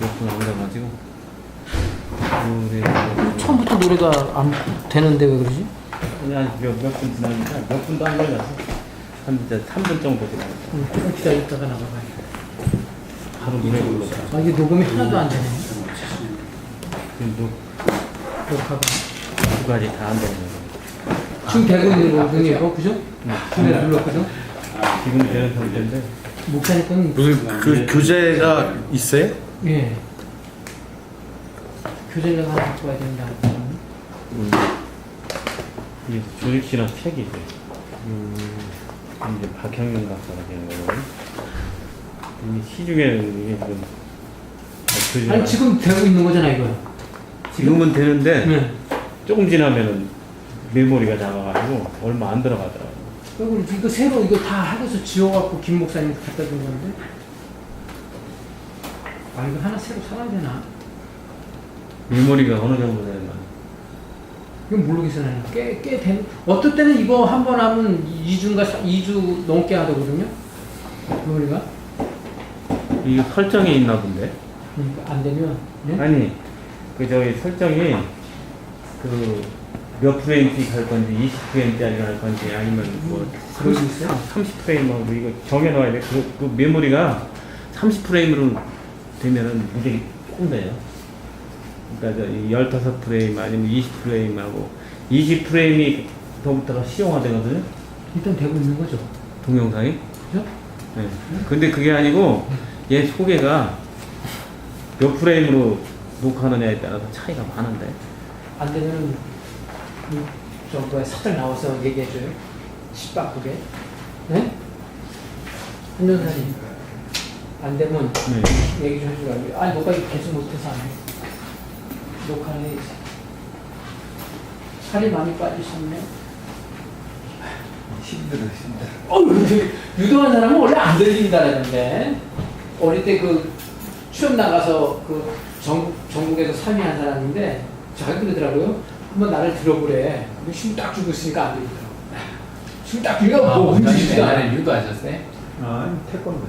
몇 분 안 가가지고. 처음부터 노래가 안 되는데 왜 그러지? 아니 몇 분 지나니까 몇 분도 안 걸려서 한 이제 3분 정도 지나니까 조금 기다렸다가 나가봐요. 바로 노래 불렀다. 아, 이게 녹음이 하나도 안 되네. 지금 녹화가. 두 가지 다 안 되는 거예요. 지금 되고 있는 거군요, 이거, 그죠? 네. 노래 불렀거든? 지금 되는 상태인데 목사님 건, 무슨 그 교재가 있어요? 예. 교재를 하나 갖고 와야 된다. 이 조직실험 책이죠. 이제 박형윤 박사가 되는 거거든요. 이 시중에는 이게 지금 아니, 지금 되고 있는 거잖아, 이거. 지금은 되는데 네. 조금 지나면은 메모리가 작아가지고 얼마 안 들어가더라고요. 그리고 이거 새로 이거 다 하고서 지워갖고 김 목사님 갖다 준 건데. 아, 이거 하나 새로 사야 되나? 메모리가 어느 정도 되나? 이건 모르겠어요. 나는. 꽤 된, 어떨 때는 이거 한 번 하면 2주 넘게 하거든요. 메모리가. 이게 설정이 있나 본데? 그러니까 안 되면, 네? 아니, 그 저기 설정이 그 몇 프레임씩 할 건지 20프레임짜리 할 건지 아니면 뭐 그럴 수 있어요? 30프레임하고 이거 정해놔야 돼. 그 메모리가 30프레임으로 되면은 무지개 꼰대요. 그러니까 저 15프레임 아니면 20프레임하고 20프레임이 더부터가 시용화되거든요. 일단 되고 있는 거죠. 동영상이. 그죠? 네. 근데 그게 아니고 얘 소개가 몇 프레임으로 녹화하느냐에 따라서 차이가 많은데. 안 되면, 저 뭐야, 사들 나와서 얘기해줘요. 십 바꾸게. 네? 한전사님. 안 되면 네. 얘기 좀 해주라고요. 아니, 녹화 계속 못해서 안 해. 녹화를 해. 살이 많이 빠지셨네. 힘들어. 유도한 사람은 원래 안 들린다라는데. 어릴 때 그 취업 나가서 그 전국에서 3위 한 사람인데, 자기 그러더라고요. 한번 나를 들어보래. 근데 힘 딱 주고 있으니까 안 들리더라고. 힘 딱 주니까 뭐 움직이지도 않아. 옛날에 유도하셨어요? 아, 태권도.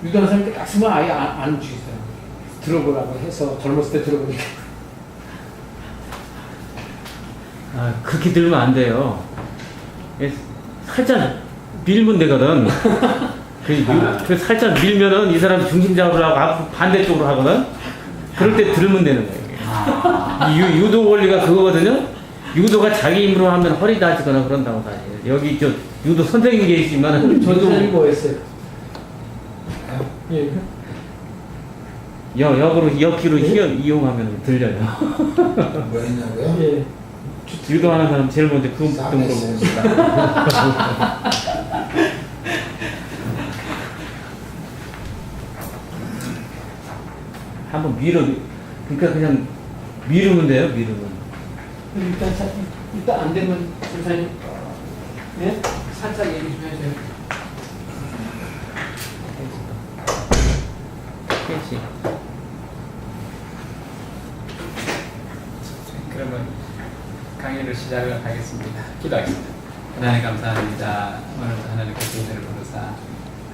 유도하는 사람한테 딱 쓰면 아예 안 움직이더라고. 들어보라고 해서 젊었을 때 들어보니까. 아, 그렇게 들으면 안 돼요. 살짝 밀면 되거든. 그 살짝 밀면은 이 사람 중심 잡으려고 앞 반대쪽으로 하거든. 그럴 때 들으면 되는 거예요. 유도 원리가 그거거든요. 유도가 자기 힘으로 하면 허리 다치거나 그런다고 사실. 여기 저 유도 선생님 계시지만 전선이 뭐였어요? 예. 역으로 역기로 이용하면 들려요. 뭐 했냐고요? 예. 유도하는 사람 제일 먼저 그 등으로 봅니다. 한번 그러니까 그냥 미루면 돼요, 미루면. 일단 안 되면 전사님, 예? 살짝 얘기 좀 해주세요. 그렇지. 그러면 강의를 시작을 하겠습니다. 기도하겠습니다. 하나님 감사합니다. 오늘도 하나님께서 은혜를 부르사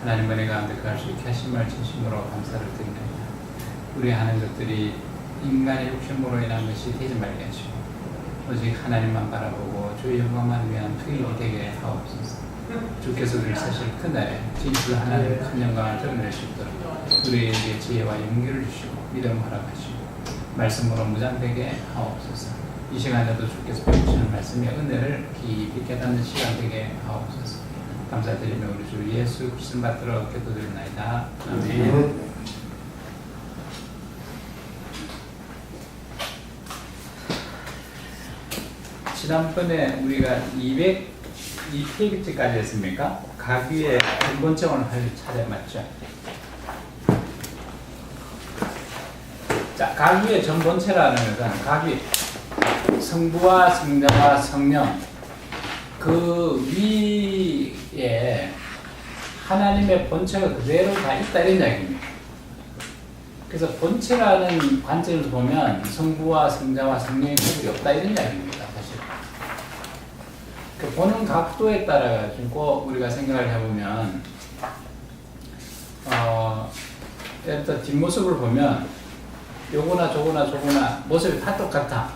하나님 은혜 가운데 그할 수 있게 하신 말 진심으로 감사를 드립니다. 우리 하는 것들이 인간의 욕심으로 인한 것이 되지 말게 하시고 오직 하나님만 바라보고 주의 영광만 위한 투입이 되게 하옵소서. 주께서 우리사실 큰 날에 진실로 하나님의 큰 영광을 드러낼 수 있도록 우리에게 지혜와 용기를 주시고 믿음을 허락하시고 말씀으로 무장되게 하옵소서. 이 시간에도 주께서 보여주시는 말씀의 은혜를 깊이 깨닫는 시간 되게 하옵소서. 감사드리며 우리 주 예수 그리스도 받들어 기도드립니다. 아멘. 지난번에 우리가 202페이지까지 했습니까? 가귀의 근본적을 할 차례 맞죠? 자, 가귀의 전본체라는 것은 가귀 성부와 성자와 성령 그 위에 하나님의 본체가 그대로 다 있다 이런 이야기입니다. 그래서 본체라는 관점에서 보면 성부와 성자와 성령의 구분이 없다 이런 이야기입니다. 사실 그 보는 각도에 따라 가지고 우리가 생각을 해보면 일단 뒷모습을 보면 요거나 저거나 모습이 다 똑같아.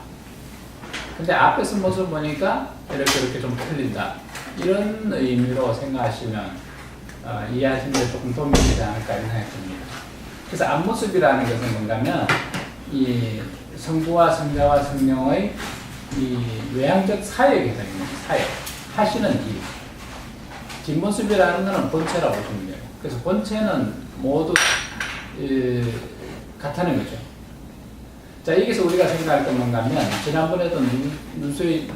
근데 앞에서 모습 보니까 이렇게 좀 틀린다. 이런 의미로 생각하시면 이해하시는 데 조금 도움이 되지 않을까 이런 생각이 듭니다. 그래서 앞모습이라는 것은 뭔가면 이 성부와 성자와 성령의 이 외향적 사역에 해당입니다. 사역. 하시는 일. 뒷모습이라는 것은 본체라고 보시면 돼요. 그래서 본체는 모두 같다는 거죠. 자, 여기서 우리가 생각할 건 뭔가 하면, 지난번에도 누수의,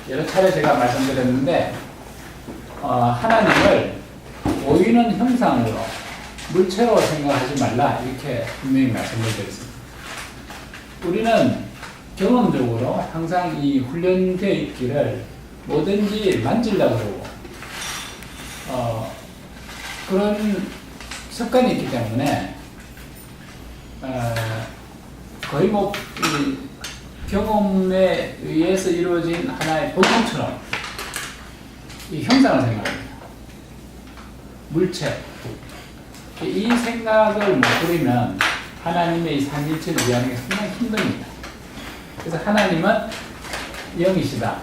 여러 차례 제가 말씀드렸는데, 하나님을 보이는 형상으로, 물체로 생각하지 말라. 이렇게 분명히 말씀을 드렸습니다. 우리는 경험적으로 항상 이 훈련되어 있기를 뭐든지 만지려고 그러고, 그런 습관이 있기 때문에, 거의 이 경험에 의해서 이루어진 하나의 본성처럼 이 형상을 생각합니다. 물체. 이 생각을 못 부리면 하나님의 이 삼위일체를 이해하는 게 상당히 힘듭니다. 그래서 하나님은 영이시다.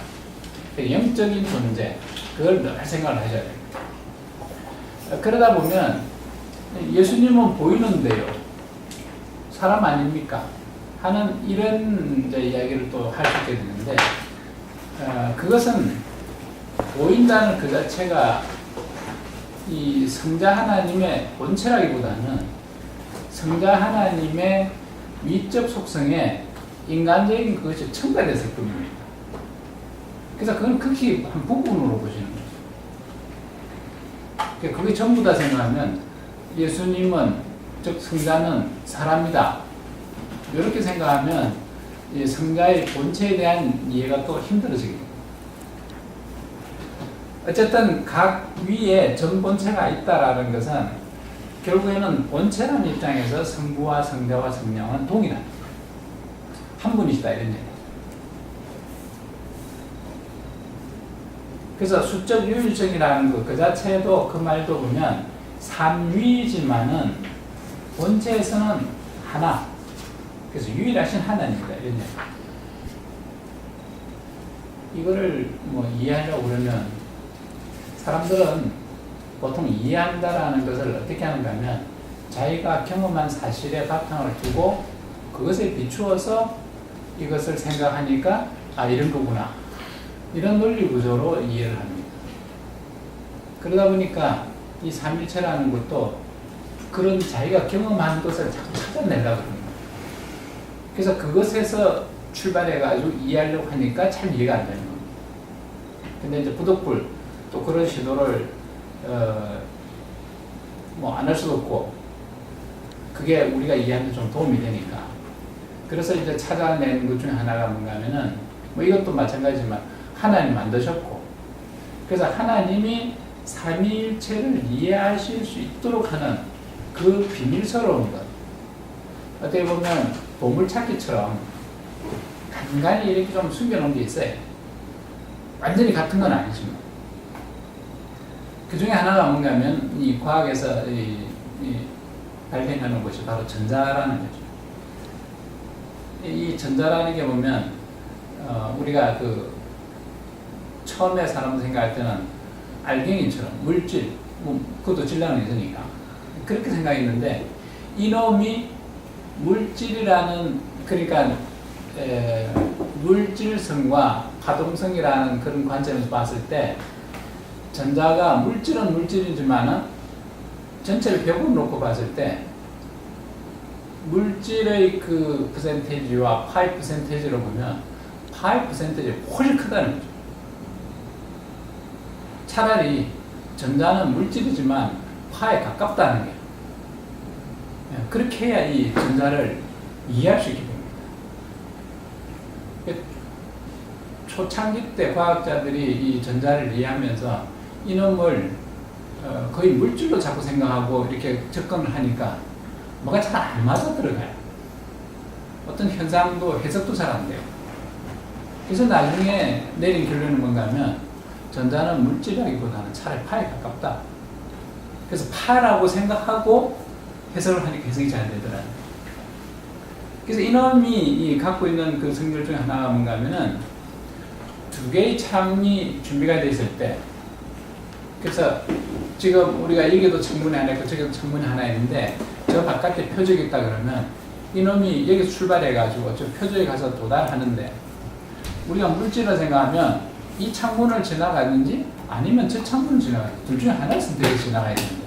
영적인 존재. 그걸 늘 생각을 하셔야 됩니다. 그러다 보면 예수님은 보이는데요. 사람 아닙니까? 하는 이런 이제 이야기를 또 할 수 있게 되는데, 그것은 보인다는 그 자체가 이 성자 하나님의 본체라기보다는 성자 하나님의 위적 속성에 인간적인 그것이 첨가됐을 뿐입니다. 그래서 그건 극히 한 부분으로 보시는 거죠. 그게 전부 다 생각하면 예수님은, 즉 성자는 사람이다. 이렇게 생각하면 이 성자의 본체에 대한 이해가 또 힘들어지게 됩니다. 어쨌든 각 위에 전 본체가 있다라는 것은 결국에는 본체라는 입장에서 성부와 성자와 성령은 동일한 한 분이시다 이런 얘기죠. 그래서 수적 유일성이라는 것 그 자체도 그 말도 보면 삼위이지만은 본체에서는 하나. 그래서 유일하신 하나님이다 이런 얘기. 이거를 뭐 이해하려고 그러면 사람들은 보통 이해한다라는 것을 어떻게 하는가 하면 자기가 경험한 사실에 바탕을 두고 그것에 비추어서 이것을 생각하니까 아 이런 거구나 이런 논리 구조로 이해를 합니다. 그러다 보니까 이 삼일체라는 것도 그런 자기가 경험한 것을 자꾸 찾아내려고 합니다. 그래서 그것에서 출발해가지고 이해하려고 하니까 참 이해가 안 되는 겁니다. 근데 이제 부득불 또 그런 시도를 뭐 안 할 수도 없고 그게 우리가 이해하는 데 좀 도움이 되니까 그래서 이제 찾아내는 것 중에 하나가 뭔가 하면은 뭐 이것도 마찬가지지만 하나님 만드셨고 그래서 하나님이 삼위일체를 이해하실 수 있도록 하는 그 비밀스러운 것 어떻게 보면 보물찾기처럼 간간히 이렇게 좀 숨겨놓은 게 있어요. 완전히 같은 건 아니지만 그 중에 하나가 뭔가 하면 이 과학에서 발견하는 것이 바로 전자라는 거죠. 이 전자라는 게 보면 우리가 그 처음에 사람 생각할 때는 알갱이처럼 물질, 뭐 그것도 질량은 있으니까 그렇게 생각했는데 이놈이 물질이라는 그러니까 물질성과 파동성이라는 그런 관점에서 봤을 때 전자가 물질은 물질이지만은 전체를 벽으로 놓고 봤을 때 물질의 그 퍼센테이지와 파이 퍼센테이지로 보면 파이 퍼센테이지가 훨씬 크다는 거죠. 차라리 전자는 물질이지만 파에 가깝다는 게 그렇게 해야 이 전자를 이해할 수 있게 됩니다. 초창기 때 과학자들이 이 전자를 이해하면서 이놈을 거의 물질로 자꾸 생각하고 이렇게 접근을 하니까 뭐가 잘 안 맞아 들어가요. 어떤 현상도 해석도 잘 안 돼요. 그래서 나중에 내린 결론은 뭔가 하면 전자는 물질이라기보다는 차라리 파에 가깝다. 그래서 파라고 생각하고 해석을 하니까 해석이 잘 되더라. 그래서 이놈이 이 갖고 있는 그 성질 중에 하나가 뭔가 하면은 두 개의 창이 준비가 되어 있을 때, 그래서 지금 우리가 여기도 창문이 하나 있고 저기도 창문이 하나 있는데 저 바깥에 표적이 있다 그러면 이놈이 여기서 출발해가지고 저 표적에 가서 도달하는데, 우리가 물질을 생각하면 이 창문을 지나가는지 아니면 저 창문을 지나가는지 둘 중에 하나를 선택해서 지나가야 되는데,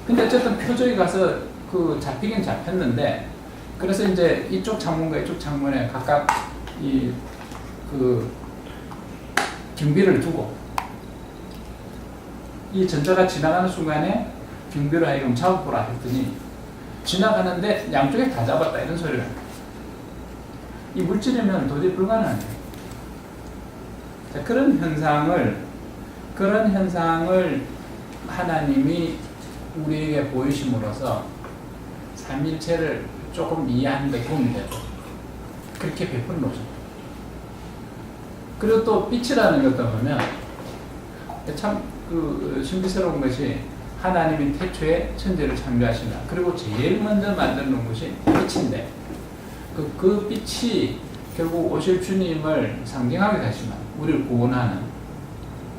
근데 어쨌든 표적에 가서 그 잡히긴 잡혔는데, 그래서 이제 이쪽 창문과 이쪽 창문에 각각 이 그 경비를 두고 이 전자가 지나가는 순간에 경비를 하여금 잡아보라 했더니 지나가는데 양쪽에 다 잡았다 이런 소리를 합니다. 이 물질이면 도저히 불가능해요. 자, 그런 현상을 하나님이 우리에게 보이심으로써 삼일체를 조금 이해하는 데 도움이 되고 그렇게 베푸는 것입니다. 그리고 또 빛이라는 것도 보면 참 그 신비스러운 것이, 하나님이 태초에 천지를 창조하시나 그리고 제일 먼저 만드는 것이 빛인데, 그 빛이 결국 오실 주님을 상징하게 되지만 우리를 구원하는,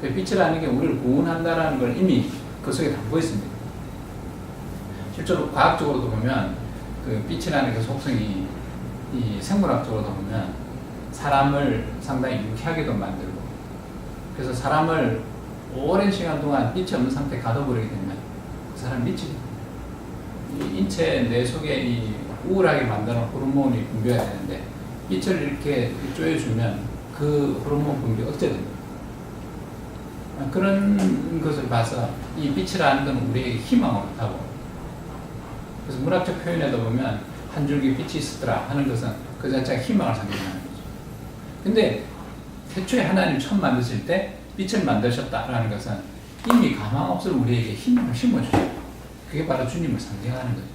그 빛이라는 게 우리를 구원한다라는 걸 이미 그 속에 담고 있습니다. 실제로 과학적으로도 보면 그 빛이라는 그 속성이 이 생물학적으로도 보면 사람을 상당히 유쾌하게도 만들고, 그래서 사람을 오랜 시간 동안 빛이 없는 상태에 가둬버리게 되면 그 사람 미치게 됩니다. 이 인체 내 속에 이 우울하게 만드는 호르몬이 분비가 되는데 빛을 이렇게 쪼여주면 그 호르몬 분비 억제됩니다. 그런 것을 봐서 이 빛이라는 건 우리에게 희망을 타고, 그래서 문학적 표현에도 보면 한 줄기 빛이 있었더라 하는 것은 그 자체가 희망을 상징하는 거죠. 근데 태초에 하나님 처음 만드실 때 빛을 만드셨다라는 것은 이미 가망없을 우리에게 힘을 심어주죠. 그게 바로 주님을 상징하는 거죠.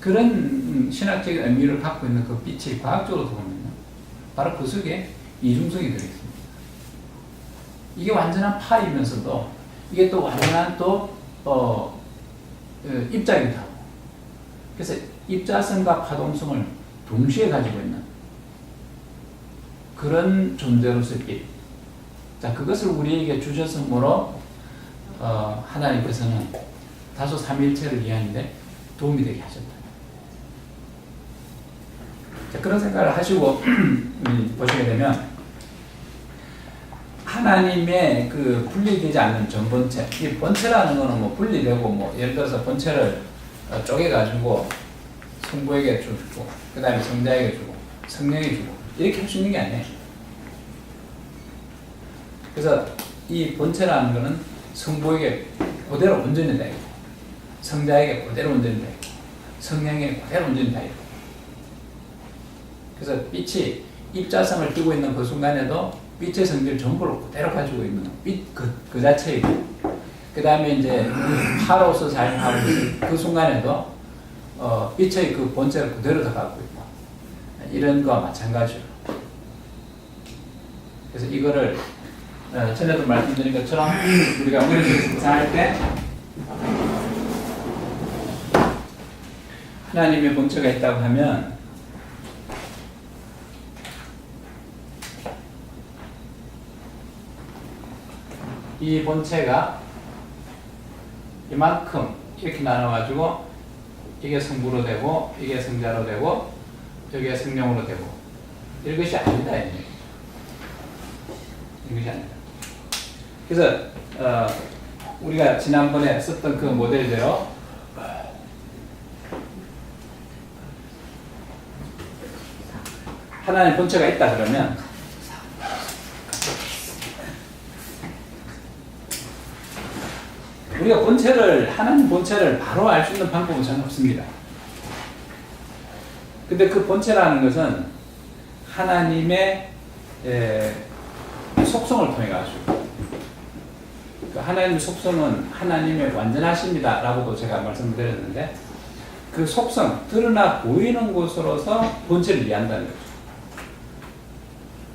그런 신학적인 의미를 갖고 있는 그 빛이 과학적으로 보면 바로 그 속에 이중성이 들어있습니다. 이게 완전한 파이면서도 이게 또 완전한 입자이기도 하고, 그래서 입자성과 파동성을 동시에 가지고 있는 그런 존재로서의 빛. 자, 그것을 우리에게 주셨으므로 하나님께서는 다소 삼위일체를 이해하는데 도움이 되게 하셨다. 자, 그런 생각을 하시고 보시게 되면 하나님의 그 분리되지 않는 전본체, 이 본체라는 거는 뭐 분리되고, 뭐 예를 들어서 본체를 쪼개가지고 성부에게 주고, 그 다음에 성자에게 주고, 성령에게 주고, 이렇게 할 수 있는 게 아니에요. 그래서 이 본체라는 거는 성부에게 그대로 온전히 다 있고, 성자에게 그대로 온전히 다 있고, 성령에게 그대로 온전히 다 있고, 그래서 빛이 입자성을 띠고 있는 그 순간에도 빛의 성질 전부를 그대로 가지고 있는 빛 그 자체이고, 그 다음에 이제 파로서 자행하고 그 순간에도 빛의 그 본체를 그대로 다 갖고 있고, 이런 거와 마찬가지로. 그래서 이거를 전에도 말씀드린 것처럼 우리가 원리를 생산할 때 하나님의 본체가 있다고 하면 이 본체가 이만큼 이렇게 나눠가지고 이게 성부로 되고 이게 성자로 되고 여기가 성령으로 되고 이것이 아니다. 이것이 아니다. 그래서 우리가 지난번에 썼던 그 모델대로 하나님의 본체가 있다 그러면 우리가 하나님 본체를 바로 알 수 있는 방법은 전혀 없습니다. 근데 그 본체라는 것은 하나님의 속성을 통해 가지고, 하나님의 속성은 하나님의 완전하십니다 라고도 제가 말씀을 드렸는데, 그 속성, 드러나 보이는 곳으로서 본체를 이해한다는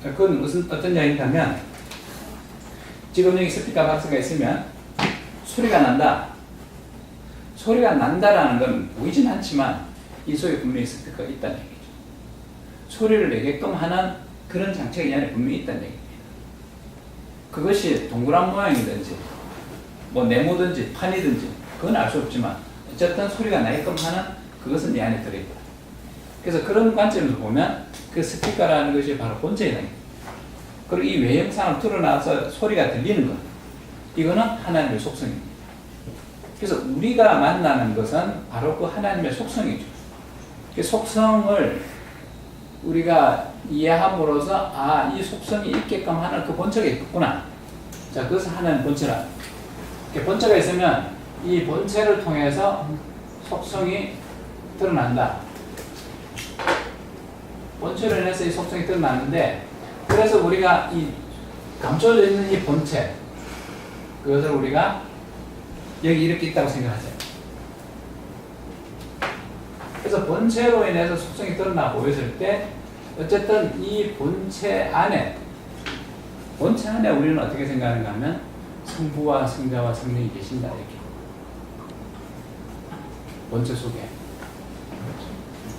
거죠. 그건 어떤 이야기냐면, 지금 여기 스피커 박스가 있으면 소리가 난다. 소리가 난다라는 건 보이진 않지만 이 속에 분명히 스피커가 있다는 얘기죠. 소리를 내게끔 하는 그런 장치가 이 안에 분명히 있다는 얘기입니다. 그것이 동그란 모양이든지 뭐 네모든지 판이든지 그건 알 수 없지만 어쨌든 소리가 나게끔 하는 그것은 이 안에 들어있다. 그래서 그런 관점에서 보면 그 스피커라는 것이 바로 본체이다. 그리고 이 외형상을 드러나서 소리가 들리는 것, 이거는 하나님의 속성입니다. 그래서 우리가 만나는 것은 바로 그 하나님의 속성이죠. 그 속성을 우리가 이해함으로써 이 속성이 있게끔 하는 그 본체가 있구나. 자, 그것을 하나님 본체라. 본체가 있으면 이 본체를 통해서 속성이 드러난다. 본체로 인해서 이 속성이 드러나는데, 그래서 우리가 이 감춰져 있는 이 본체, 그것을 우리가 여기 이렇게 있다고 생각하세요. 그래서 본체로 인해서 속성이 드러나 보였을 때 어쨌든 이 본체 안에 우리는 어떻게 생각하는가 하면 성부와 성자와 성령이 계신다 이렇게. 본체 속에.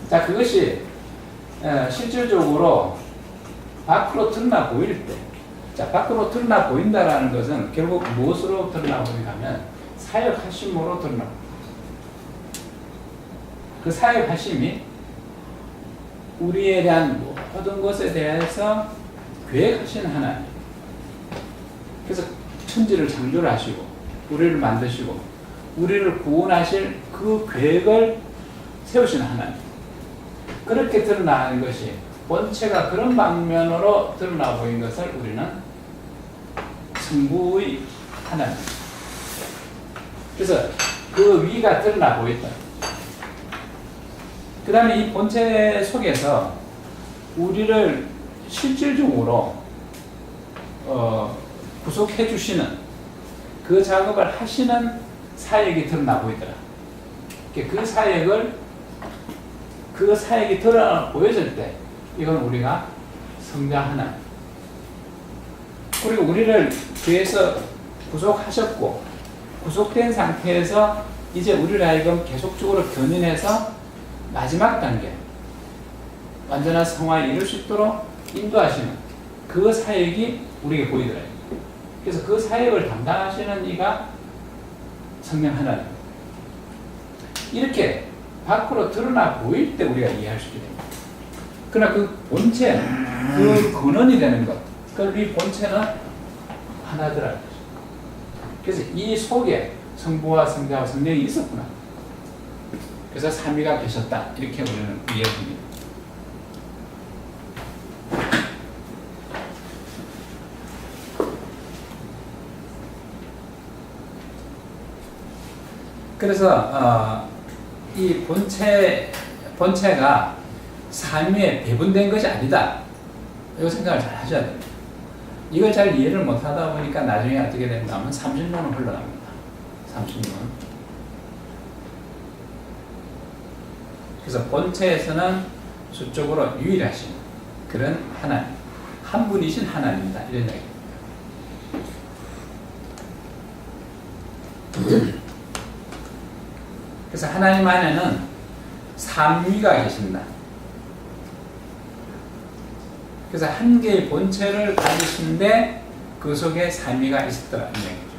자, 그것이 실질적으로 밖으로 드러나 보일 때, 자, 밖으로 드러나 보인다라는 것은 결국 무엇으로 드러나 보이는가 하면 사역하심으로 드러나 보입니다. 그 사역하심이 우리에 대한 모든 것에 대해서 계획하시는 하나님. 그래서 천지를 창조를 하시고 우리를 만드시고 우리를 구원하실 그 계획을 세우시는 하나님. 그렇게 드러나는 것이 본체가 그런 방면으로 드러나 보인 것을 우리는 성부의 하나님. 그래서 그 위가 드러나 보였다. 그 다음에 이 본체 속에서 우리를 실질적으로 구속해 주시는 그 작업을 하시는 사역이 드러나 보이더라. 그 사역이 드러나 보여질 때 이건 우리가 성자 하나. 그리고 우리를 죄에서 구속하셨고 구속된 상태에서 이제 우리를 하여금 계속적으로 견인해서 마지막 단계 완전한 성화에 이룰 수 있도록 인도하시는 그 사역이 우리에게 보이더라고요. 그래서 그 사역을 담당하시는 이가 성령 하나님. 이렇게 밖으로 드러나 보일 때 우리가 이해할 수 있게 됩니다. 그러나 그 본체, 그 근원이 되는 것, 이 본체는 하나더라고요. 그래서 이 속에 성부와 성자와 성령이 있었구나. 그래서 삼위가 계셨다. 이렇게 우리는 이해합니다. 그래서 이 본체가 삼위에 배분된 것이 아니다. 이 생각을 잘 하셔야 됩니다. 이걸 잘 이해를 못하다 보니까 나중에 어떻게 된가 하면 삼신론으로 흘러갑니다. 삼신론. 그래서 본체에서는 수적으로 유일하신 그런 하나님, 한 분이신 하나님이다. 이런 얘기입니다. 그래서 하나님 안에는 삼위가 계신다. 그래서 한 개의 본체를 가지신데 그 속에 삼위가 있었더라. 이런 얘기죠.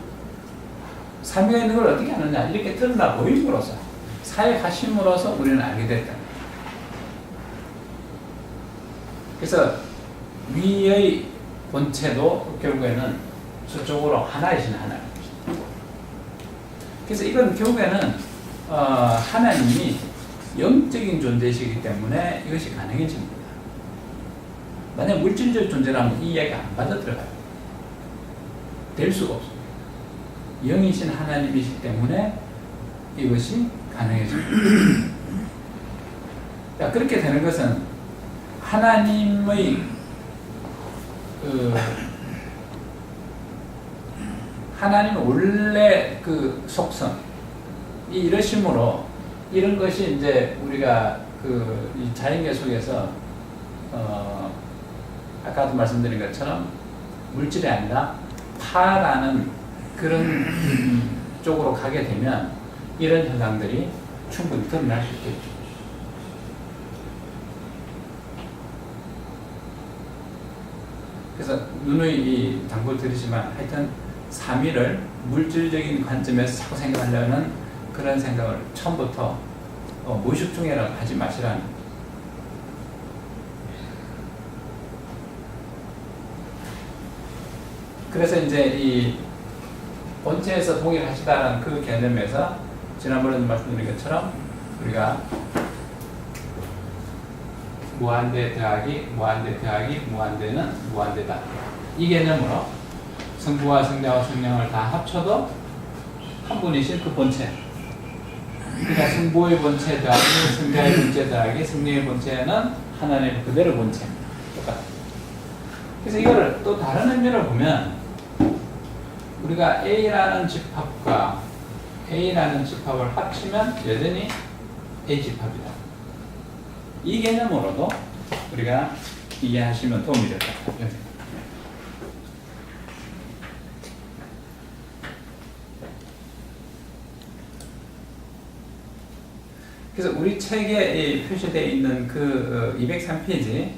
삼위가 있는 걸 어떻게 아느냐? 이렇게 드러나 보임으로써 사역하심으로써 우리는 알게 됐다. 그래서 위의 본체도 결국에는 수적으로 하나이신 하나님입니다. 그래서 이건 결국에는 하나님이 영적인 존재이시기 때문에 이것이 가능해집니다. 만약 물질적 존재라면 이 이야기 안 받아 들어가요. 될 수가 없습니다. 영이신 하나님이시기 때문에 이것이 가능해집니다. 자, 그렇게 되는 것은 하나님의 하나님의 원래 그 속성 이러심으로 이런 것이 이제 우리가 이 자연계 속에서 아까도 말씀드린 것처럼 물질이 아니라 파라는 그런 쪽으로 가게 되면 이런 현상들이 충분히 드러날 수 있겠죠. 그래서 누누이 이 당부를 드리지만 하여튼 삼위를 물질적인 관점에서 자꾸 생각하려는 그런 생각을 처음부터 무의식 중에라도 하지 마시라는. 그래서 이제 이 본체에서 동일하시다라는 그 개념에서 지난번에도 말씀드린 것처럼 우리가 무한대 더하기 무한대 더하기 무한대는 무한대다. 이 개념으로 성부와 성자와 성령을 다 합쳐도 한 분이신 그 본체. 그러니까 성부의 본체 더하기 성자의 본체 더하기 성령의 본체는 하나님의 그대로 본체. 똑같아. 그래서 이거를 또 다른 의미로 보면 우리가 A라는 집합과 A라는 집합을 합치면 여전히 A 집합이다. 이 개념으로도 우리가 이해하시면 도움이 될 것 같아요. 그래서 우리 책에 표시되어 있는 그 203페이지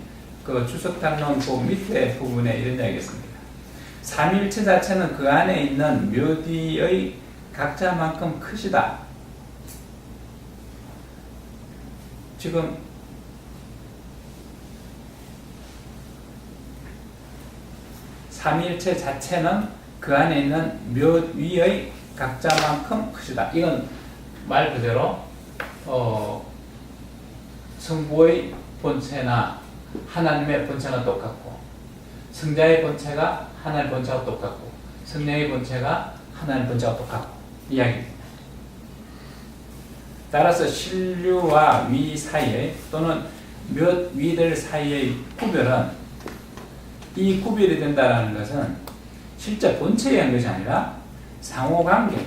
그 주석단론 그 밑에 부분에 이런 이야기가 있습니다. 삼위일체 자체는 그 안에 있는 묘디의 각자만큼 크시다. 지금 삼위일체 자체는 그 안에 있는 묘위의 각자만큼 크시다. 이건 말 그대로 성부의 본체나 하나님의 본체가 똑같고 성자의 본체가 하나님의 본체가 똑같고 성령의 본체가 하나님의 본체가 똑같고 이야기입니다. 따라서 신류와 위 사이에 또는 몇 위들 사이의 구별은 이 구별이 된다는 것은 실제 본체에 의한 것이 아니라 상호관계.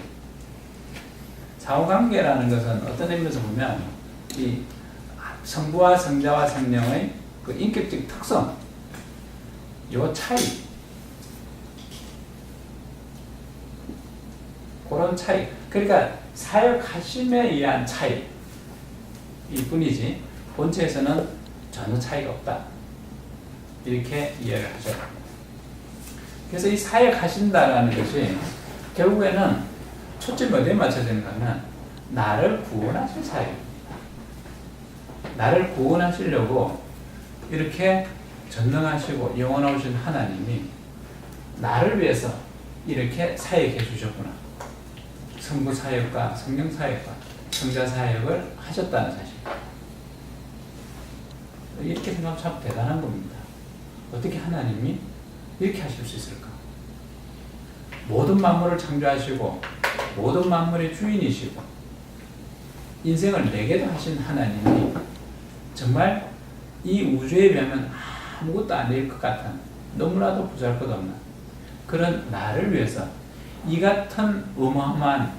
상호관계라는 것은 어떤 의미에서 보면 이 성부와 성자와 성령의 그 인격적 특성, 요 차이, 그런 차이. 그러니까 사역하심에 의한 차이 이 뿐이지 본체에서는 전혀 차이가 없다. 이렇게 이해를 하셔야 됩니다. 그래서 이 사역하신다라는 것이 결국에는 초점이 어디에 맞춰지는가 하면 나를 구원하실 사역입니다. 나를 구원하시려고 이렇게 전능하시고 영원하신 하나님이 나를 위해서 이렇게 사역해 주셨구나. 성부 사역과 성령 사역과 성자 사역을 하셨다는 사실. 이렇게 생각하면 참 대단한 겁니다. 어떻게 하나님이 이렇게 하실 수 있을까? 모든 만물을 창조하시고 모든 만물의 주인이시고 인생을 내게도 하신 하나님이 정말 이 우주에 비하면 아무것도 아닐 것 같은 너무나도 보잘것없는 그런 나를 위해서 이 같은 어마어마한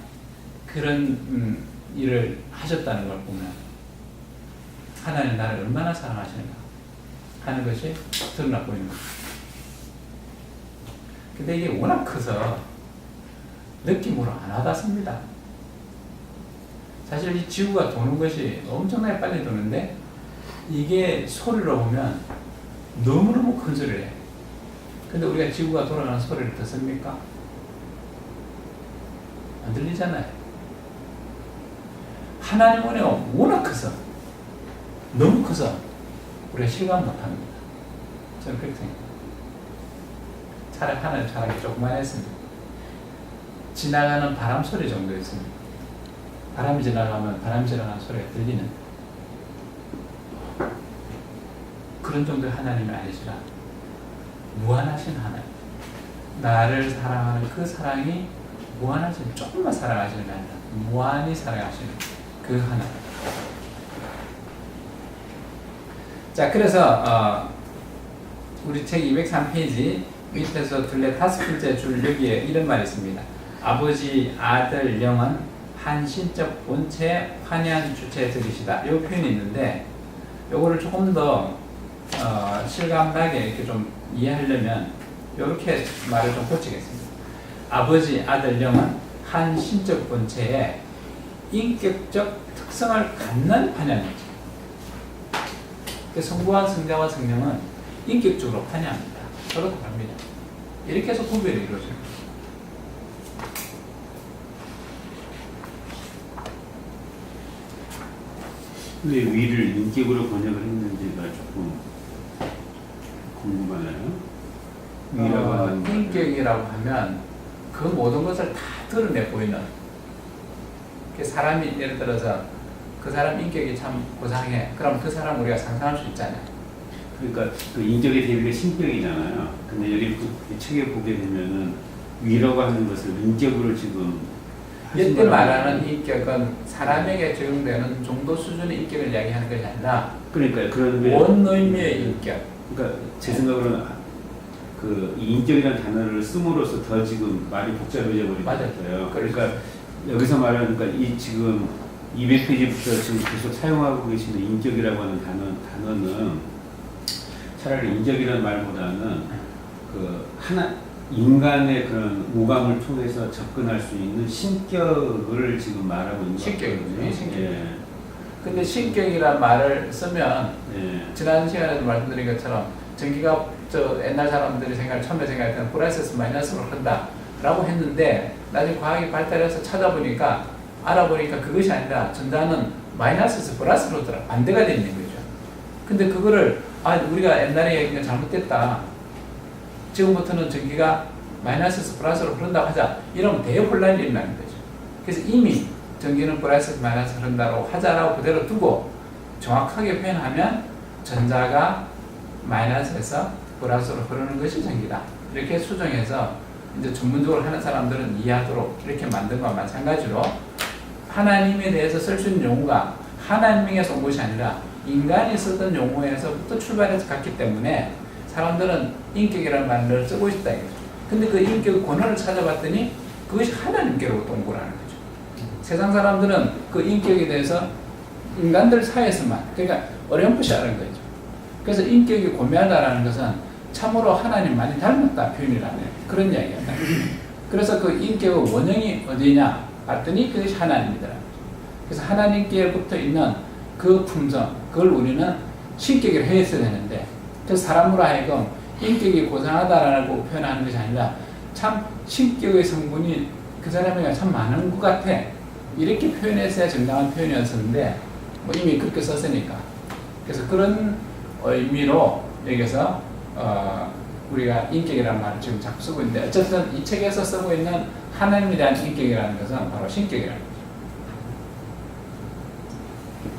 그런 일을 하셨다는 걸 보면 하나님 나를 얼마나 사랑하시는가 하는 것이 드러나 보이는 겁니다. 근데 이게 워낙 커서 느낌으로 안 와닿습니다. 사실 이 지구가 도는 것이 엄청나게 빨리 도는데 이게 소리로 보면 너무너무 큰 소리를 해요. 근데 우리가 지구가 돌아가는 소리를 듣습니까? 안 들리잖아요. 하나님 은혜가 워낙 커서 너무 커서 우리가 실감 못합니다. 저는 그렇게 생각합니다. 차라리 하나님 사랑이 조금만 했습니다. 지나가는 바람 소리 정도였습니다. 바람이 지나가면 바람이 지나가는 소리가 들리는 그런 정도의 하나님이 아니시라 무한하신 하나님, 나를 사랑하는 그 사랑이 무한하신, 조금만 사랑하시는 게 아니라 무한히 사랑하시는 그 하나님. 자, 그래서 우리 책 203페이지 밑에서 둘레 5번째 줄 여기에 이런 말이 있습니다. 아버지, 아들, 영은 한 신적 본체의 환희한 주체적이시다. 이 표현이 있는데 요거를 조금 더 실감나게 이렇게 좀 이해하려면 이렇게 말을 좀 고치겠습니다. 아버지, 아들, 영은 한 신적 본체의 인격적 특성을 갖는 판양이죠. 성부와 성자와 성령은 인격적으로 판양합니다. 서로 다릅니다. 이렇게 해서 구별이 이루어집니다. 왜 위를 인격으로 번역을 했는지가 조금 궁금하네요. 위라고 하는 거는. 인격이라고 하면 그 모든 것을 다 드러내 보이는, 사람이 예를 들어서 그 사람 인격이 참 고상해. 그럼 그 사람 우리가 상상할 수 있잖아요. 그러니까 그 인격의 대비가 신격이잖아요. 근데 여기 이 책에 보게 되면은 위라고 하는 것을 인격으로 지금 하신 이때 거라고 말하는 인격은 사람에게 적용되는 정도 수준의 인격을 이야기하는 것이 아니라 그러니까 그런데 원 의미의 인격. 그러니까 제 생각으로는 그 이 인격이라는 단어를 씀으로써 더 지금 말이 복잡해져 버린 것 맞아요. 같아요. 그러니까 여기서 말하는 그러니까 이 지금 200페이지부터 지금 계속 사용하고 계시는 인격이라고 하는 단어는 차라리 인격이라는 말보다는 그 하나 인간의 그런 오감을 통해서 접근할 수 있는 신격을 지금 말하고 있는 신격이죠. 신격. 예. 근데 신격이란 말을 쓰면 예. 지난 시간에도 말씀드린 것처럼 전기가 옛날 사람들이 처음에 생각할 때는 플러스에서 마이너스로 흐른다라고 했는데 나중에 과학이 발달해서 찾아보니까 알아보니까 그것이 아니라 전자는 마이너스에서 플러스로 반대가 되어 있는 거죠. 근데 그거를 우리가 옛날에 얘기가 잘못됐다. 지금부터는 전기가 마이너스에서 플러스로 흐른다고 하자. 이러면 대혼란이 일어나는 거죠. 그래서 이미 전기는 플러스에서 마이너스로 흐른다고 하자라고 그대로 두고 정확하게 표현하면 전자가 마이너스에서 플러스로 흐르는 것이 전기다. 이렇게 수정해서 이제 전문적으로 하는 사람들은 이해하도록 이렇게 만든 것과 마찬가지로 하나님에 대해서 쓸 수 있는 용어가 하나님에게서 온 것이 아니라 인간이 쓰던 용어에서부터 출발해서 갔기 때문에 사람들은 인격이라는 말을 쓰고 있다 이거죠. 근데 그 인격의 권한을 찾아봤더니 그것이 하나님께로부터 온 거라는 거죠. 세상 사람들은 그 인격에 대해서 인간들 사이에서만, 그러니까 어렴풋이 아는 거죠. 그래서 인격이 고매하다라는 것은 참으로 하나님만이 닮았다 표현이라는 그런 이야기입니다. 그래서 그 인격의 원형이 어디냐 봤더니 그것이 하나님이더라. 그래서 하나님께 붙어 있는 그 품성, 그걸 우리는 신격이라고 했어야 되는데, 그래서 사람으로 하여금 인격이 고상하다라고 표현하는 것이 아니라 참 신격의 성분이 그 사람에게 참 많은 것 같아. 이렇게 표현했어야 정당한 표현이었었는데 뭐 이미 그렇게 썼으니까. 그래서 그런 의미로 여기서 우리가 인격이라는 말을 지금 자꾸 쓰고 있는데, 어쨌든 이 책에서 쓰고 있는 하나님에 대한 인격이라는 것은 바로 신격이라는 거죠.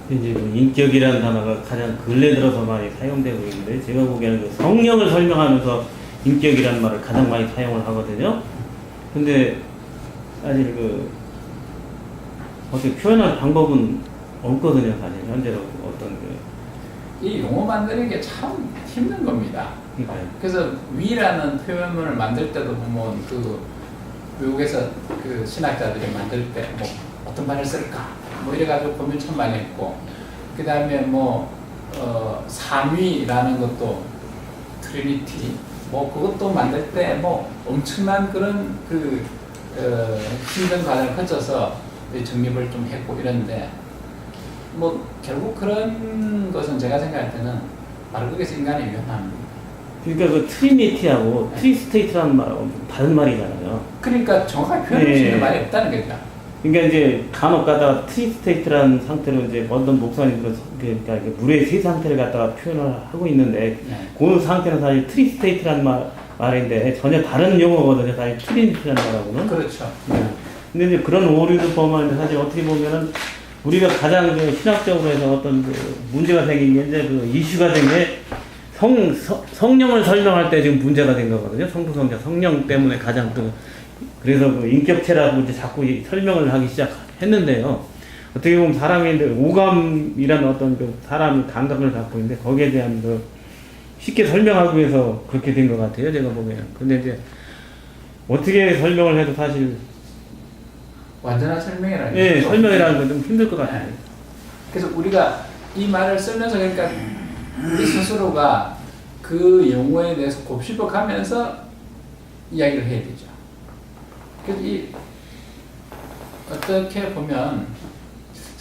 이제 그 인격이라는 단어가 가장 근래 들어서 많이 사용되고 있는데, 제가 보기에는 그 성령을 설명하면서 인격이라는 말을 가장 많이 사용을 하거든요. 근데 사실 그 어떻게 표현할 방법은 없거든요. 사실 현재로 어떤 이 용어 만드는 게 참 힘든 겁니다. 그러니까요. 그래서 위라는 표현문을 만들 때도 보면 그 외국에서 그 신학자들이 만들 때 뭐 어떤 말을 쓸까 뭐 이래가지고 고민 참 많이 했고, 그 다음에 뭐 삼위라는 것도 트리니티 뭐 그것도 만들 때 뭐 엄청난 그런 그 힘든 과정을 거쳐서 정립을 좀 했고 이런데, 뭐 결국 그런 것은 제가 생각할 때는 말국에서 인간의 위험합니다. 그러니까 그 트리니티하고 트리스테이트라는 말하고 다른 말이잖아요. 그러니까 정확하게 표현할 수 있는 말이 없다는 거죠. 그러니까 이제 간혹 가다가 트리스테이트라는 상태로 이제 어떤 목사님들은 그러니까 물의 세 상태를 갖다가 표현을 하고 있는데, 그 상태는 사실 트리스테이트라는 말인데 전혀 다른 용어거든요. 사실 트리니티라는 말하고는. 그렇죠. 근데 이제 그런 오류를 보면 사실 어떻게 보면은 우리가 가장 그 신학적으로 해서 어떤 그 문제가 생긴 게 이제 그 이슈가 된 게 성령을 설명할 때 지금 문제가 된 거거든요. 성부, 성자, 성령 때문에 가장 그래서 그 인격체라고 이제 자꾸 설명을 하기 시작했는데요. 어떻게 보면 사람이 이제 오감이라는 어떤 그 사람이 감각을 갖고 있는데 거기에 대한 그 쉽게 설명하기 위해서 그렇게 된 것 같아요. 제가 보기에는. 근데 이제 어떻게 설명을 해도 사실 완전한 설명이라는 예, 설명이라는 건 좀 힘들 것 같아요. 그래서 우리가 이 말을 쓰면서 그러니까 우리 스스로가 그 용어에 대해서 곱씹어 가면서 이야기를 해야 되죠. 그래서 어떻게 보면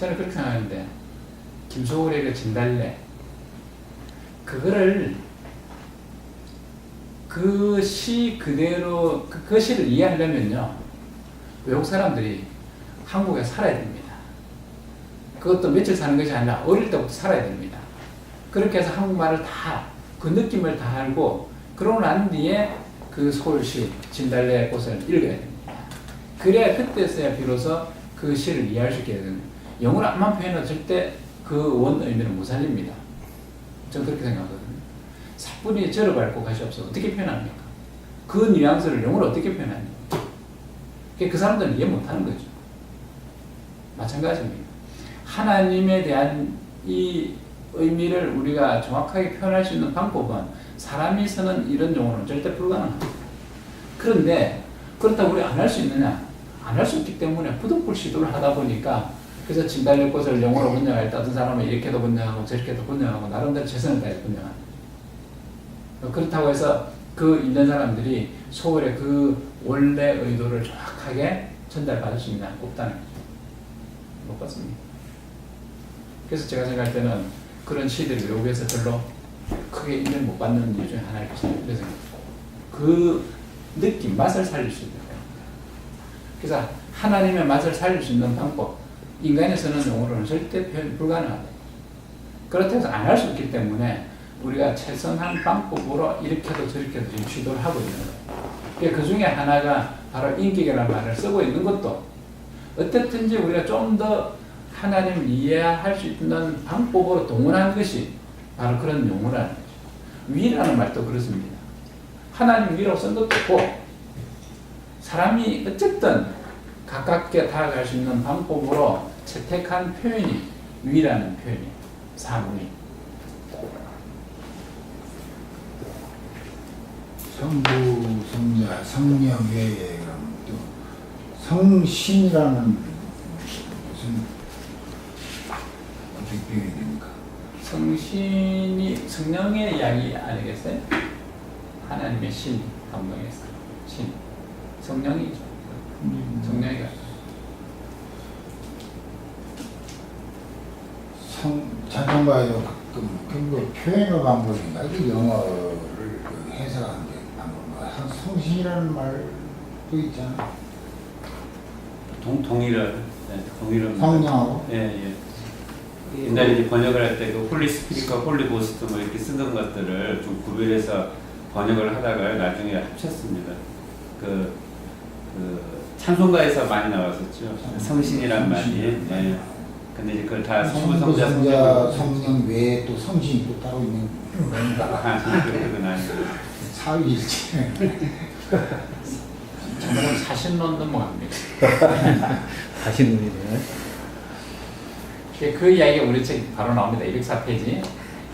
저는 그렇게 생각하는데 김소월의 그 진달래 그거를 그 시 그대로 그 시를 이해하려면요 외국 사람들이 한국에 살아야 됩니다. 그것도 며칠 사는 것이 아니라 어릴 때부터 살아야 됩니다. 그렇게 해서 한국말을 다 그 느낌을 다 알고 그러고 난 뒤에 그 서울시 진달래 꽃을 읽어야 됩니다. 그래야 그때서야 비로소 그 시를 이해할 수 있게 되는 영어로 암만 표현해도 절대 그 원 의미를 못 살립니다. 저는 그렇게 생각하거든요. 사뿐히 저를 밟고 가시 없어 어떻게 표현합니까? 그 뉘앙스를 영어로 어떻게 표현합니까? 그 사람들은 이해 못하는 거죠. 마찬가지입니다. 하나님에 대한 이 의미를 우리가 정확하게 표현할 수 있는 방법은 사람이 쓰는 이런 용어는 절대 불가능합니다. 그런데 그렇다고 우리 안 할 수 있느냐? 안 할 수 없기 때문에 부득불 시도를 하다 보니까 그래서 진달래꽃을 영어로 번역할 때 어떤 사람은 이렇게도 번역하고 저렇게도 번역하고 나름대로 최선을 다해서 번역합니다. 그렇다고 해서 그 읽는 사람들이 소월의 그 원래 의도를 정확하게 전달받을 수 있냐? 없다는 거죠. 못 받습니다. 그래서 제가 생각할 때는 그런 시들이 외국에서 별로 크게 인정 못 받는 이유 중에 하나일 것입니다. 그래서 그 느낌, 맛을 살릴 수 있는 거예요. 그래서 하나님의 맛을 살릴 수 있는 방법, 인간이 쓰는 용어로는 절대 표현 불가능하다. 그렇다고 해서 안 할 수 없기 때문에 우리가 최선한 방법으로 이렇게도 저렇게도 지금 시도를 하고 있는 거예요. 그 중에 하나가 바로 인격이라는 말을 쓰고 있는 것도 어쨌든지 우리가 좀 더 하나님을 이해할 수 있는 방법으로 동원한 것이 바로 그런 용어라는 거죠. 위라는 말도 그렇습니다. 하나님 위로 쓴 것도 있고 사람이 어쨌든 가깝게 다가갈 수 있는 방법으로 채택한 표현이 위라는 표현이에요. 사문이. 성부, 성자, 성령 외에 그럼 또 성신이라는 무슨 어떻게 표현이 됩니까? 성신이 성령의 이야기 아니겠어요? 하나님의 신, 감동에서 신, 성령이죠. 성령이가 자전거에도 가끔 그 표현의 방법인가? 그 영어를 해석하는 게 방법인가? 성신이라는 말도 있잖아. 동일한 성령하고? 예. 옛날에 이제 번역을 할 때 그 홀리 스피릿과 홀리 고스트 뭐 이렇게 쓰던 것들을 좀 구별해서 번역을 하다가 나중에 합쳤습니다. 그 찬송가에서 많이 나왔었죠. 성신이란 말이. 예. 근데 이제 그걸 다 성부, 성자, 성령 외에 또 성신이 또 따로 있는 건가? 그건 아니고. 사위일체. 저는 사신론 넘어갑니다. 다시는이네. 그 이야기가 우리 책 바로 나옵니다. 204페이지.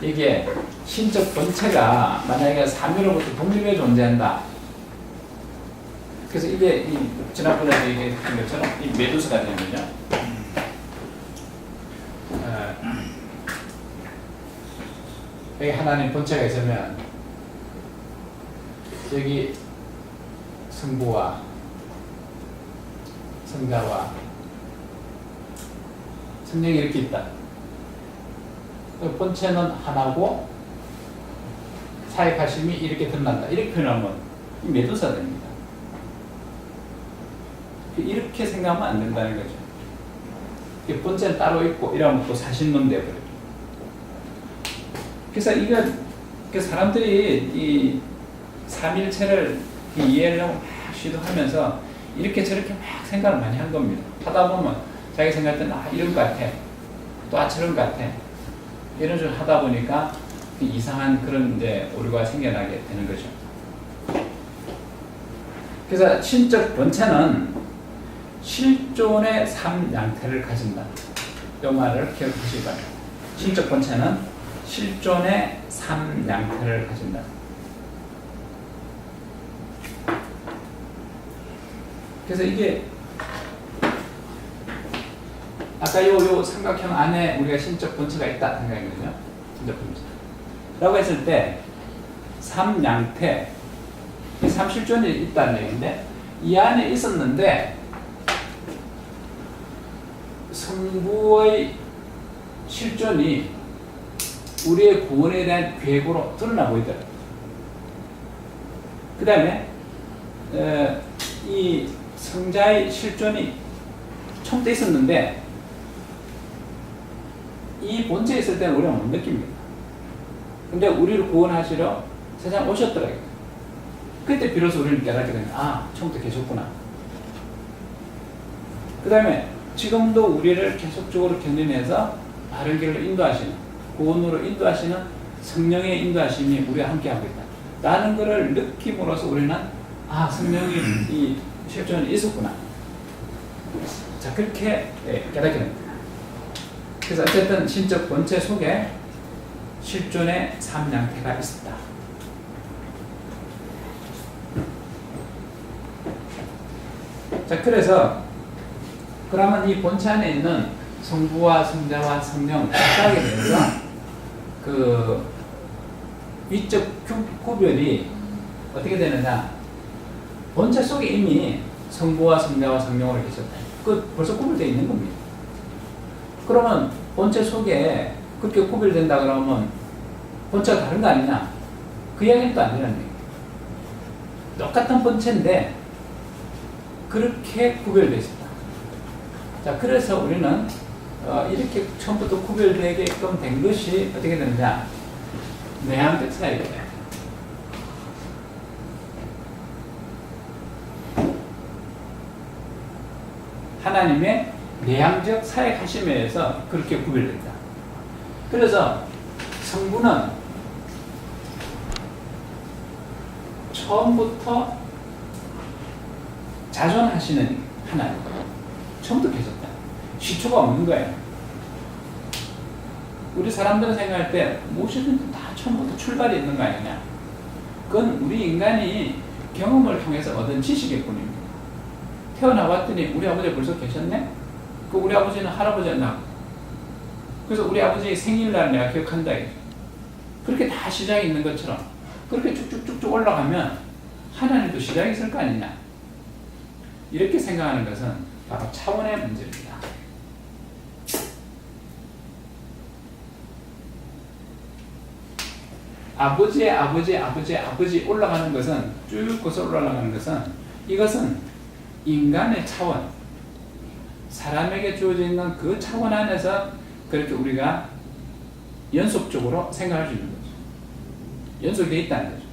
이게 신적 본체가 만약에 삼위로부터 독립해 존재한다. 그래서 이게 지난번에 얘기했던 것처럼 이 메두사가 되는 거죠. 여기 하나님 본체가 있으면 여기 성부와 성자와 성령이 이렇게 있다. 본체는 하나고 사역하심이 이렇게 드러난다. 이렇게 표현하면 이 메두사 됩니다. 이렇게 생각하면 안 된다는 거죠. 본체는 따로 있고 이러면 또 사신론 돼버려요. 그래서 이거 사람들이 이 삼일체를 이해하려고 막 시도하면서 이렇게 저렇게 막 생각을 많이 한 겁니다. 하다 보면 자기 생각할 때는 이런 것 같아. 또 저런 것 같아. 이런 식으로 하다 보니까 이상한 그런 이제 오류가 생겨나게 되는 거죠. 그래서 신적 본체는 실존의 삼양태를 가진다. 이 말을 기억하시기 바랍니다. 신적 본체는 실존의 삼양태를 가진다. 그래서 이게 아까 요 삼각형 안에 우리가 신적 본체가 있다 생각이거든요. 신적 본체. 라고 했을 때 삼양태, 삼실존이 있다는 얘기인데 이 안에 있었는데 성부의 실존이 우리의 구원에 대한 계획으로 드러나 보이더라고요. 그 다음에 이 성자의 실존이 처음부터 있었는데 이 본체에 있을 때는 우리가 못 느낍니다. 근데 우리를 구원하시러 세상 오셨더라고요. 그때 비로소 우리는 깨닫게 되는, 아, 처음부터 계셨구나. 그 다음에 지금도 우리를 계속적으로 견인해서 바른 길로 인도하시는, 구원으로 인도하시는 성령의 인도하심이 우리와 함께하고 있다 라는 것을 느낌으로써 우리는, 아, 성령이 이 실존이 있었구나. 자, 그렇게 깨닫게 됩니다. 그래서 어쨌든 신적 본체 속에 실존의 삼양태가 있었다. 자, 그래서 그러면 이 본체 안에 있는 성부와 성자와 성령 각각에 대해서 그 위적 구별이 어떻게 되느냐? 본체 속에 이미 성부와 성자와 성령으로 계셨다. 그 벌써 구별되어 있는 겁니다. 그러면 본체 속에 그렇게 구별된다 그러면 본체가 다른 거 아니냐? 그 이야기는 또 아니라는 얘기예요. 똑같은 본체인데 그렇게 구별되어 있었다. 자, 그래서 우리는 이렇게 처음부터 구별되게끔 된 것이 어떻게 되느냐? 내향적 사이예요. 하나님의 내향적 사역하심에 의해서 그렇게 구별된다. 그래서 성부는 처음부터 자존하시는 하나님, 처음부터 계셨다. 시초가 없는 거예요. 우리 사람들은 생각할 때 무엇이든 다 처음부터 출발이 있는 거 아니냐. 그건 우리 인간이 경험을 통해서 얻은 지식일 뿐입니다. 태어나봤더니 우리 아버지가 벌써 계셨네? 그 우리 아버지는 할아버지였나? 그래서 우리 아버지의 생일날 내가 기억한다. 그렇게 다 시작이 있는 것처럼 그렇게 쭉쭉쭉쭉 올라가면 하나님도 시작이 있을 거 아니냐. 이렇게 생각하는 것은 바로 차원의 문제입니다. 아버지의 아버지의 아버지의 아버지 올라가는 것은 쭉 거슬러 올라가는 것은 이것은 인간의 차원, 사람에게 주어져 있는 그 차원 안에서 그렇게 우리가 연속적으로 생각할 수 있는 거죠. 연속되어 있다는 거죠.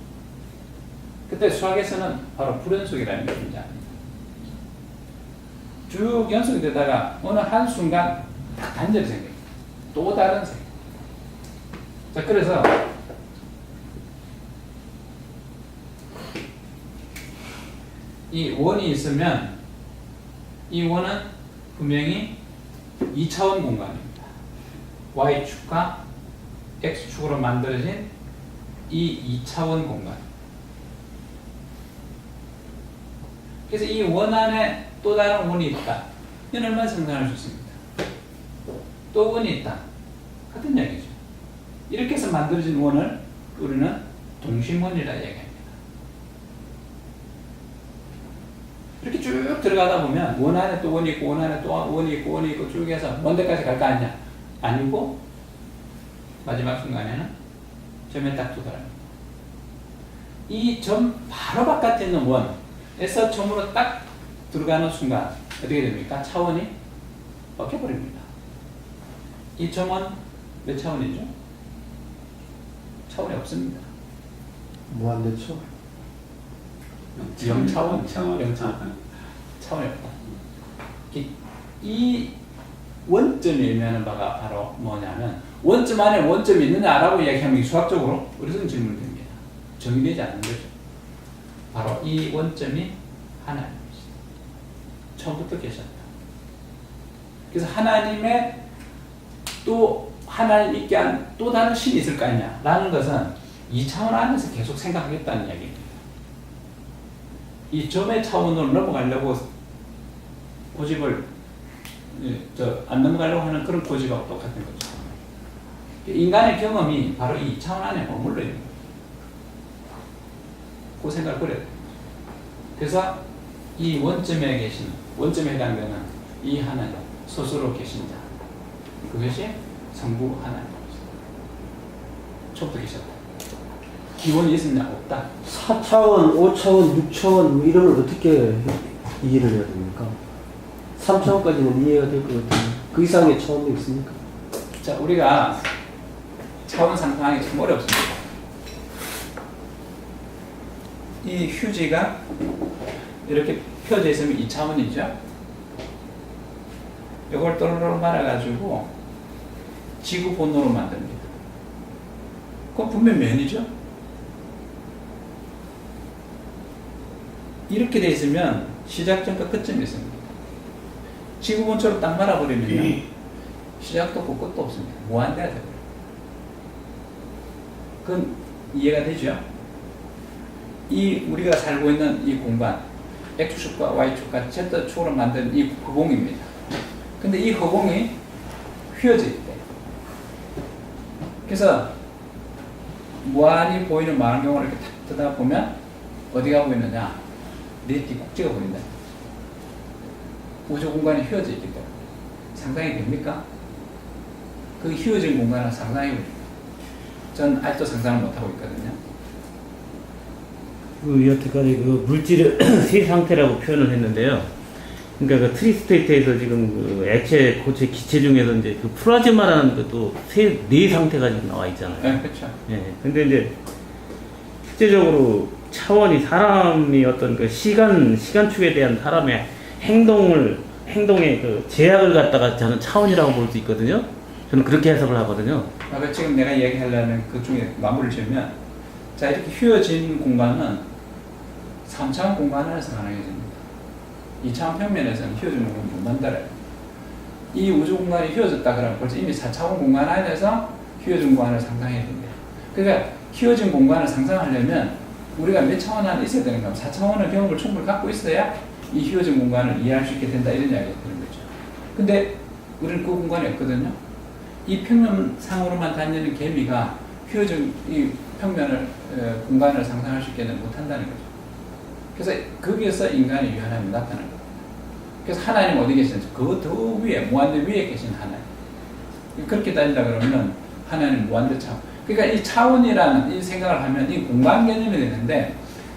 그때 수학에서는 바로 불연속이라는 게 존재합니다. 쭉 연속이 되다가 어느 한순간 딱 단절이 생겨요. 또 다른 세계. 자, 그래서 이 원이 있으면 이 원은 분명히 2차원 공간입니다. Y축과 X축으로 만들어진 이 2차원 공간. 그래서 이 원 안에 또 다른 원이 있다. 이건 얼마나 상상할 수 있습니다. 또 원이 있다. 같은 이야기죠. 이렇게 해서 만들어진 원을 우리는 동심원이라 얘기합니다. 이렇게 쭉 들어가다 보면 원 안에 또 원이 있고 원 안에 또 원이 있고 원이 있고 쭉 해서 먼 데까지 갈 거 아니냐? 아니고 마지막 순간에는 점에 딱 도달합니다. 이 점 바로 바깥에 있는 원에서 점으로 딱 들어가는 순간 어떻게 됩니까? 차원이 바뀌어버립니다. 이 점은 몇 차원이죠? 차원이 없습니다. 무한대초? 0차원? 차원이 차원이 없다. 이 원점이 의미하는 바가 바로 뭐냐면 원점 안에 원점이 있느냐라고 이야기하면 수학적으로 우리는 질문이 됩니다. 정의되지 않는 거죠. 바로 이 원점이 하나님이시다. 처음부터 계셨다. 그래서 하나님의 또 하나님 있게 한 또 다른 신이 있을 거 아니냐라는 것은 이 차원 안에서 계속 생각하겠다는 이야기입니다. 이 점의 차원으로 넘어가려고 고집을 안 넘어가려고 하는 그런 고집하고 똑같은 거죠. 인간의 경험이 바로 이 차원 안에 머물러 있는 거예요. 그 생각을 그려야 돼요. 그래서 이 원점에 계신, 원점에 해당되는 이 하나님, 스스로 계신 자. 그것이 성부 하나님이시다. 처음부터 계셨다. 기원이 있었냐? 없다. 4차원, 5차원, 6차원 뭐 이런 걸 어떻게 이해를 해야 됩니까? 3차원까지는 이해가 될 것 같은데 그 이상의 차원도 있습니까? 자, 우리가 차원 상상하기 참 어렵습니다. 이 휴지가 이렇게 펴져 있으면 2차원이죠. 이걸 또르르 말아가지고 지구 본호로 만듭니다. 그건 분명 면이죠. 이렇게 돼 있으면 시작점과 끝점이 있습니다. 지구 본처럼 딱 말아버리면 시작도 없고 끝도 없습니다. 무한대가 돼요. 그건 이해가 되죠? 이 우리가 살고 있는 이 공간, X축과 Y축과 Z축으로 만든 이 허공입니다. 근데 이 허공이 휘어져 있대. 그래서 무한히 보이는 망원경을 이렇게 탁 뜨다 보면 어디가 보이느냐? 네 뒤꼭지가 보인다. 우주 공간이 휘어져 있기 때문에 상상이 됩니까? 그 휘어진 공간을 상상해 보십시오. 전 아직도 상상을 못하고 있거든요. 그 여태까지 그 물질의 세 상태라고 표현을 했는데요. 그러니까 그 트리스테이트에서 지금 그 액체, 고체, 기체 중에서 이제 그 플라즈마라는 것도 네 상태가 지금 나와 있잖아요. 네, 그렇죠. 예. 근데 이제 실제적으로 차원이 사람이 어떤 그 시간축에 대한 사람의 행동의 그 제약을 갖다가 저는 차원이라고 볼 수 있거든요. 저는 그렇게 해석을 하거든요. 그러니까 지금 내가 얘기하려는 그 중에 마무리를 지으면, 자, 이렇게 휘어진 공간은 3차원 공간 안에서 가능해집니다. 2차원 평면에서는 휘어진 공간을 못 만들어요. 이 우주 공간이 휘어졌다 그러면 벌써 이미 4차원 공간 안에서 휘어진 공간을 상상해야 된대요. 그러니까 휘어진 공간을 상상하려면 우리가 몇 차원 안에 있어야 되는 거야. 4차원의 경험을 충분히 갖고 있어야 이 휘어진 공간을 이해할 수 있게 된다, 이런 이야기가 되는 거죠. 근데 우리는 그 공간이 없거든요. 이 평면상으로만 다니는 개미가 휘어진 이 평면을 공간을 상상할 수 있게는 못한다는 거죠. 그래서 거기에서 인간의 유한함이 나타나는 거예요. 그래서 하나님 어디 계시는지 그 더 위에, 무한대 위에 계신 하나님. 그렇게 따진다 그러면 하나님 무한대 차원. 그러니까 이 차원이라는 이 생각을 하면 이 공간 개념이 되는데,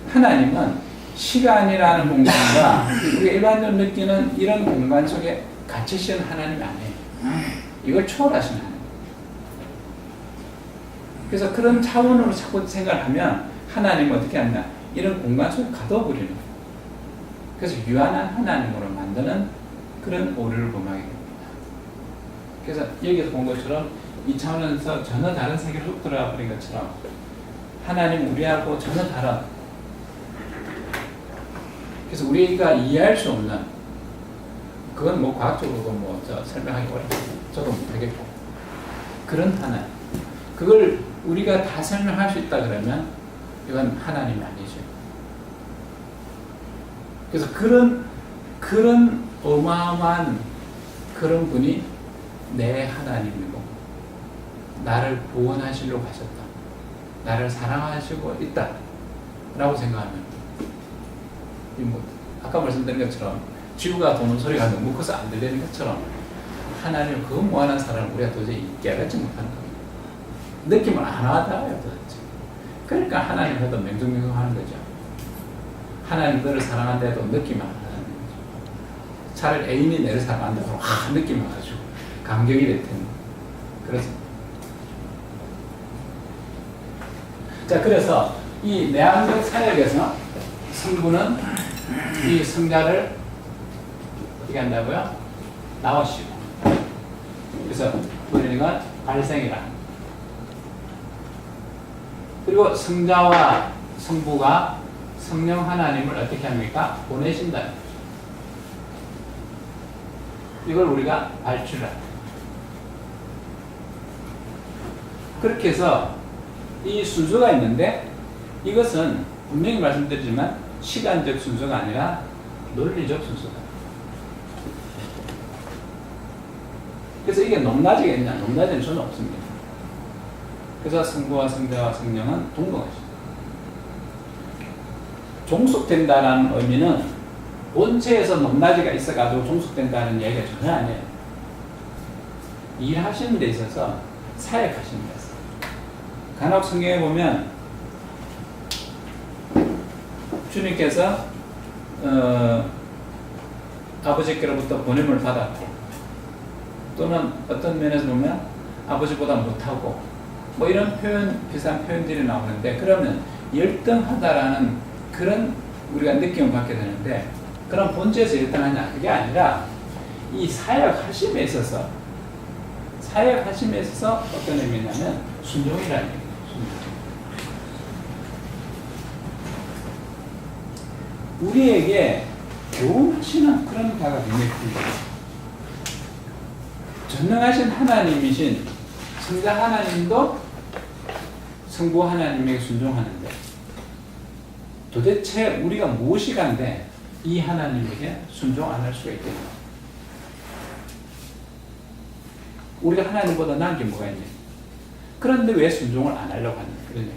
하나님은 시간이라는 공간과 우리가 일반적으로 느끼는 이런 공간 속에 갇히시는 하나님이 아니에요. 이걸 초월하신 하나님. 그래서 그런 차원으로 자꾸 생각을 하면 하나님은 어떻게 하냐, 이런 공간 속에 가둬버리는 거예요. 그래서 유한한 하나님으로 만드는 그런 오류를 범하게 됩니다. 그래서 여기서 본 것처럼 이 차원에서 전혀 다른 세계로 훅 들어가 버린 것처럼 하나님 우리하고 전혀 다른, 그래서 우리가 이해할 수 없는, 그건 뭐 과학적으로도 뭐 설명하기 어렵습니다. 저도 못하겠고, 그런 하나님, 그걸 우리가 다 설명할 수 있다 그러면 이건 하나님이 아니죠. 그래서 그런 어마어마한 그런 분이 내 하나님이고 나를 구원하시려고 하셨다, 나를 사랑하시고 있다 라고 생각하면, 뭐 아까 말씀드린 것처럼 지구가 도는 소리가 너무 커서 안 들리는 것처럼 하나님 그 무한한 사랑을 우리가 도저히 깨닫지 못하는 겁니다. 느낌을 안 하다요 도대체. 그러니까 하나님께도 맹종맹종하는 거죠. 하나님 너를 사랑한다해도 느낌 안 하는 거죠. 차라리 애인이 내를 사랑한다고 느낌 와가지고 감격이 될 텐데. 그렇습니다. 자, 그래서 이 내한적 사역에서 성부는 이 성자를 어떻게 한다고요? 나오시고, 그래서 우리는 발생이라. 그리고 성자와 성부가 성령 하나님을 어떻게 합니까? 보내신다. 이걸 우리가 발주라. 그렇게 해서 이 순서가 있는데, 이것은 분명히 말씀드리지만 시간적 순서가 아니라 논리적 순서다. 그래서 이게 높낮이겠냐? 높낮이는 전혀 없습니다. 그래서 성부와 성자와 성령은 동등하십니다. 종속된다는 의미는 본체에서 높낮이가 있어가지고 종속된다는 얘기가 전혀 아니에요. 일하시는 데 있어서 사역하시는 데 있어요. 간혹 성경에 보면 주님께서 아버지께로부터 보냄을 받았고 또는 어떤 면에서 보면 아버지보다 못하고 뭐 이런 표현, 비슷한 표현들이 나오는데 그러면 열등하다라는 그런 우리가 느낌을 받게 되는데 그런 본질에서 열등하냐 그게 아니라 이 사역하심에 있어서 어떤 의미냐면 순종이라는 얘기예요. 우리에게 교훈하시는 그런 바가 굉장히 필요해요. 전능하신 하나님이신 성자 하나님도 성부 하나님에게 순종하는데 도대체 우리가 무엇이 간데 이 하나님에게 순종 안 할 수가 있겠냐? 우리가 하나님보다 나은 게 뭐가 있냐? 그런데 왜 순종을 안 하려고 하냐? 그런 얘기.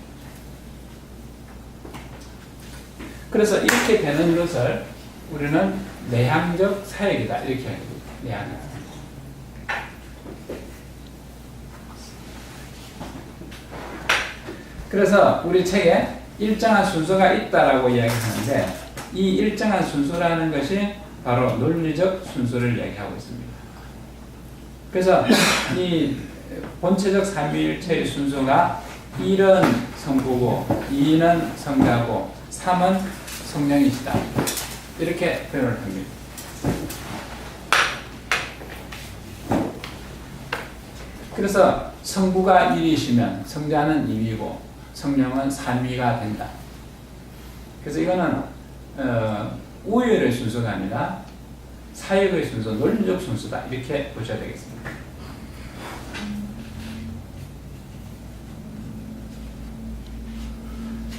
그래서 이렇게 되는 것을 우리는 내향적 사역이다 이렇게 해야 됩니다. 내향적. 그래서 우리 책에 일정한 순서가 있다라고 이야기하는데 이 일정한 순서라는 것이 바로 논리적 순서를 이야기하고 있습니다. 그래서 이 본체적 삼위일체의 순서가 1은 성부고 2는 성자고 3은 성령이시다. 이렇게 표현을 합니다. 그래서 성부가 1이시면 성자는 2위고 성령은 3위가 된다. 그래서 이거는 우열의 순서가 아니라 사역의 순서, 논리적 순서다. 이렇게 보셔야 되겠습니다.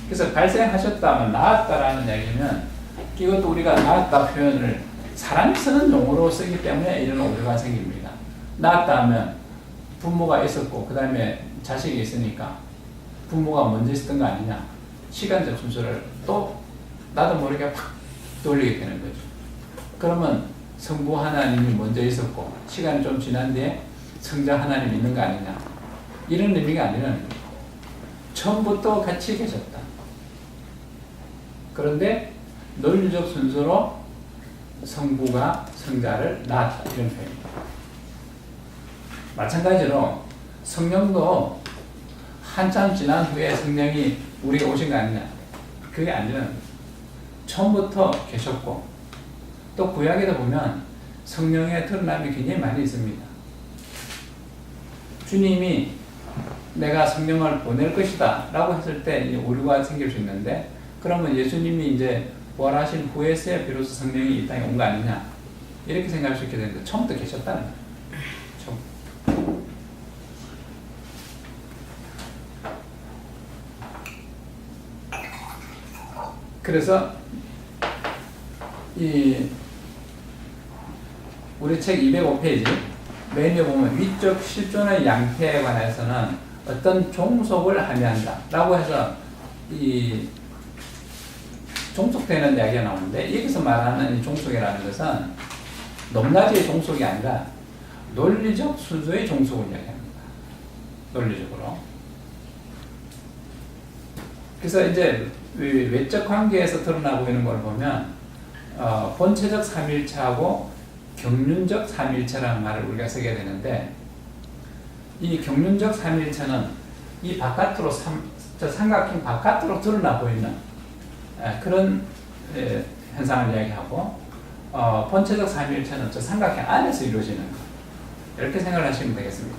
그래서 발생하셨다면 나았다라는 얘기는 이것도 우리가 나았다 표현을 사람이 쓰는 용어로 쓰기 때문에 이런 오류가 생깁니다. 나았다 하면 부모가 있었고 그 다음에 자식이 있으니까 부모가 먼저 있었던 거 아니냐. 시간적 순서를 또 나도 모르게 팍 돌리게 되는 거죠. 그러면 성부 하나님이 먼저 있었고 시간이 좀 지난 뒤에 성자 하나님이 있는 거 아니냐. 이런 의미가 아니라는 거예요. 처음부터 같이 계셨다. 그런데 논리적 순서로 성부가 성자를 낳았다. 이런 표현입니다. 마찬가지로 성령도 한참 지난 후에 성령이 우리가 오신 거 아니냐. 그게 아니라 처음부터 계셨고 또 구약에도 보면 성령의 드러남이 굉장히 많이 있습니다. 주님이 내가 성령을 보낼 것이다 라고 했을 때 오류가 생길 수 있는데 그러면 예수님이 이제 부활하신 후에서야 비로소 성령이 이 땅에 온 거 아니냐 이렇게 생각할 수 있게 되는데 처음부터 계셨다는 거예요. 처음. 그래서 이 우리 책 205페이지 맨 위에 보면 위적 실존의 양태에 관해서는 어떤 종속을 함의한다 라고 해서 이 종속되는 이야기가 나오는데 여기서 말하는 이 종속이라는 것은 높낮이의 종속이 아니라 논리적 순서의 종속을 이야기합니다. 논리적으로. 그래서 이제 외적 관계에서 드러나고 있는 걸 보면 본체적 삼일체하고 경륜적 삼일체라는 말을 우리가 쓰게 되는데 이 경륜적 삼일체는 이 바깥으로 저 삼각형 바깥으로 드러나 보이는 그런 현상을 이야기하고 본체적 삼일체는 저 삼각형 안에서 이루어지는 것 이렇게 생각을 하시면 되겠습니다.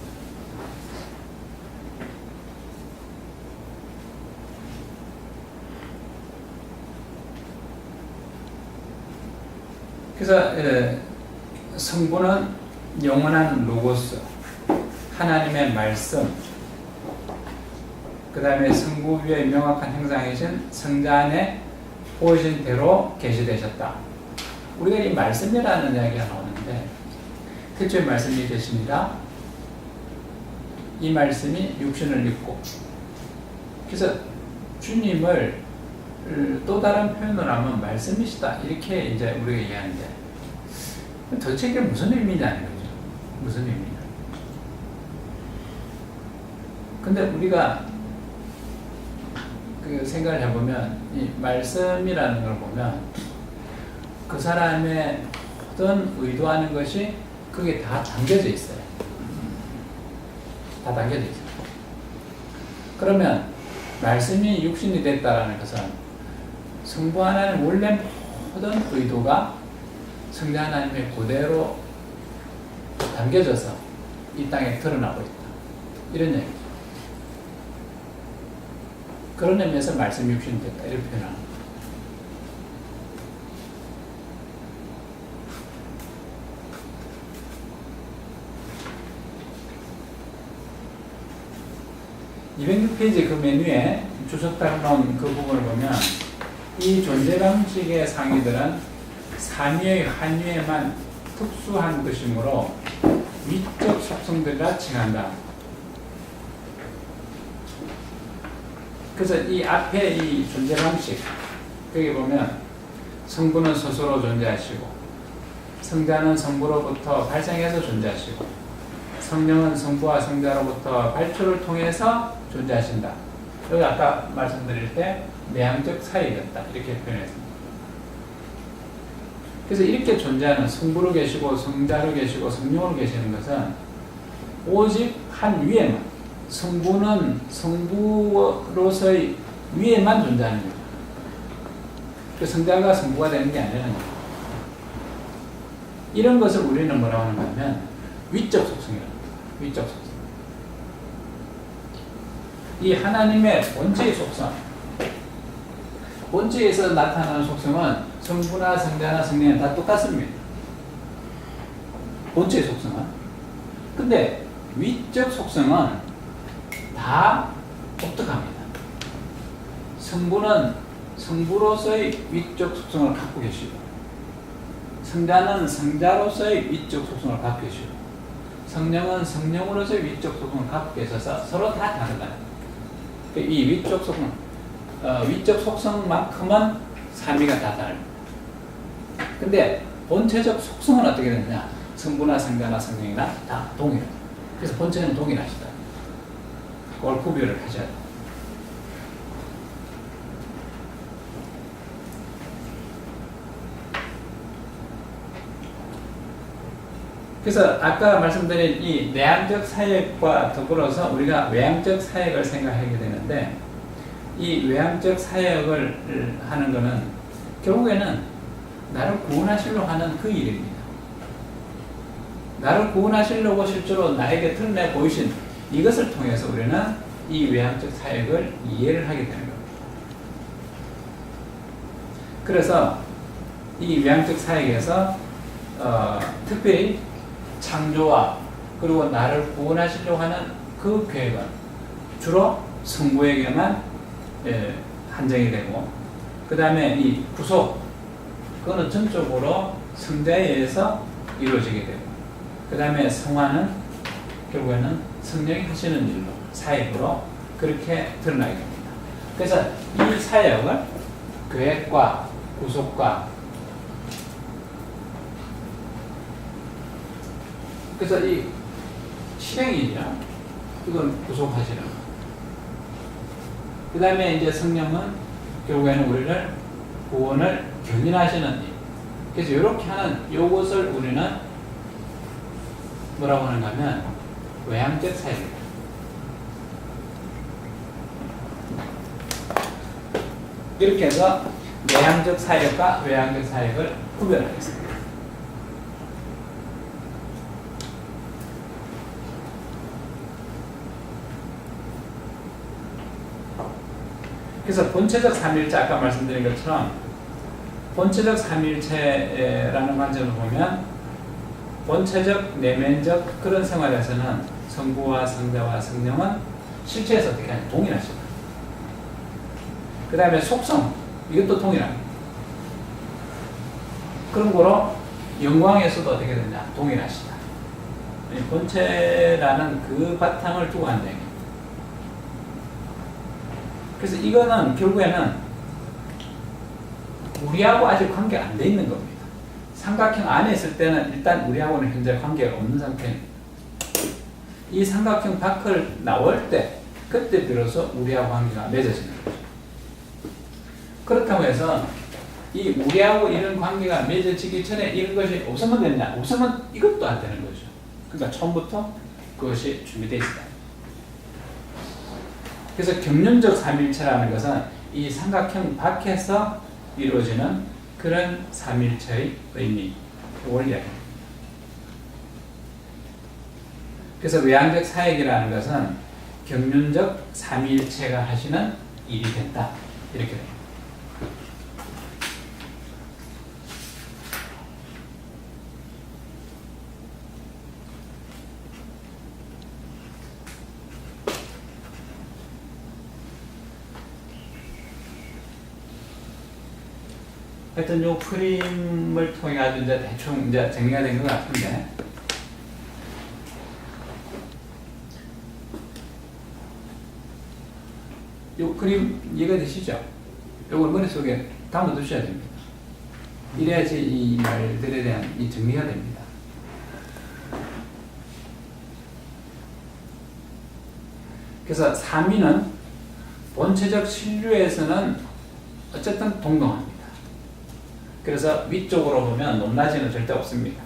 그래서 성부는 영원한 로고스, 하나님의 말씀, 그 다음에 성부 위에 명확한 형상이신 성자 안에 보여진 대로 계시되셨다. 우리가 이 말씀이라는 이야기가 나오는데 태초에 말씀이 계십니다. 이 말씀이 육신을 입고 그래서 주님을 또 다른 표현을 하면 말씀이시다 이렇게 이제 우리가 얘기하는데 도대체 이게 무슨 의미냐는 거죠. 무슨 의미냐. 근데 우리가 그 생각을 해보면 이 말씀이라는 걸 보면 그 사람의 모든 의도하는 것이 그게 다 담겨져 있어요. 다 담겨져 있어요. 그러면 말씀이 육신이 됐다라는 것은 성부 하나님 원래 모든 의도가 성자 하나님의 그대로 담겨져서 이 땅에 드러나고 있다. 이런 얘기죠. 그런 의미에서 말씀이 육신이 됐다. 이렇게 표현합니다. (206페이지) 그 메뉴에 주석딱 놓은 그 부분을 보면 이 존재 방식의 상의들은 삼위의 한위에만 특수한 것이므로 위적 속성들이라 칭한다. 그래서 이 앞에 이 존재 방식, 여기 보면 성부는 스스로 존재하시고, 성자는 성부로부터 발생해서 존재하시고, 성령은 성부와 성자로부터 발초를 통해서 존재하신다. 여기 아까 말씀드릴 때 내향적 사이였다. 이렇게 표현했습니다. 그래서 이렇게 존재하는 성부로 계시고 성자로 계시고 성령으로 계시는 것은 오직 한 위에만, 성부는 성부로서의 위에만 존재하는 거예요. 그 성자가 성부가 되는 게 아니라는 거예요. 이런 것을 우리는 뭐라고 하는가 하면 위적 속성이라고 합니다. 위적 속성. 이 하나님의 본체의 속성, 본체에서 나타나는 속성은 성부나 성자나 성령은 다 똑같습니다. 본체의 속성은. 근데 위적 속성은 다 독특합니다. 성부는 성부로서의 위적 속성을 갖고 계시고, 성자는 성자로서의 위적 속성을 갖고 계시고, 성령은 성령으로서의 위적 속성을 갖고 계셔서 서로 다 다르다. 이 위적 속성, 위적 속성만큼은 삼위가 다 다릅니다. 근데 본체적 속성은 어떻게 되느냐? 성부나 성자나 성령이나 다 동일합니다. 그래서 본체는 동일하시다. 그걸 구별을 하셔야 돼요. 그래서 아까 말씀드린 이 내향적 사역과 더불어서 우리가 외향적 사역을 생각하게 되는데, 이 외향적 사역을 하는 것은 결국에는 나를 구원하시려고 하는 그 일입니다. 나를 구원하시려고 실제로 나에게 드러내 보이신 이것을 통해서 우리는 이 외향적 사역을 이해를 하게 되는 겁니다. 그래서 이 외향적 사역에서 특별히 창조와 그리고 나를 구원하시려고 하는 그 계획은 주로 성부에게만 한정이 되고, 그 다음에 이 구속, 그거는 전적으로 성자에 의해서 이루어지게 되고, 그 다음에 성화는 결국에는 성령이 하시는 일로, 사역으로 그렇게 드러나게 됩니다. 그래서 이 사역을 계획과 구속과, 그래서 이 실행이냐, 이건 구속하시는 거. 그 다음에 이제 성령은 결국에는 우리를 구원을 견인하시는 일. 그래서 이렇게 하는 이것을 우리는 뭐라고 하는가 하면 외향적 사역입니다. 이렇게 해서 내향적 사역과 외향적 사역을 구별하겠습니다. 그래서 본체적 삼일체, 아까 말씀드린 것처럼 본체적 삼일체라는 관점을 보면 본체적 내면적 그런 생활에서는 성부와 성자와 성령은 실체에서 어떻게 하냐, 동일하시다. 그 다음에 속성, 이것도 동일합니다. 그런 거로 영광에서도 어떻게 되냐, 동일하시다. 본체라는 그 바탕을 두고 한다. 그래서 이거는 결국에는 우리하고 아직 관계가 안 돼 있는 겁니다. 삼각형 안에 있을 때는 일단 우리하고는 현재 관계가 없는 상태입니다. 이 삼각형 밖을 나올 때 그때 비로소 우리하고 관계가 맺어지는 거죠. 그렇다고 해서 이 우리하고 이런 관계가 맺어지기 전에 이런 것이 없으면 되냐? 없으면 이것도 안 되는 거죠. 그러니까 처음부터 그것이 준비되어 있다. 그래서 경륜적 삼일체라는 것은 이 삼각형 밖에서 이루어지는 그런 삼일체의 의미, 그걸 이야기합니다. 그래서 외향적 사역이라는 것은 경륜적 삼일체가 하시는 일이 됐다. 이렇게 됩니다. 하여튼 요 프림을 통해 가지고 이제 대충 이제 정리가 된 것 같은데, 요 그림 이해가 되시죠? 요걸 머릿속에 담아 두셔야 됩니다. 이래야지 이 말들에 대한 이 정리가 됩니다. 그래서 삼위는 본체적 신류에서는 어쨌든 동등합니다. 그래서 위쪽으로 보면 높낮이는 절대 없습니다.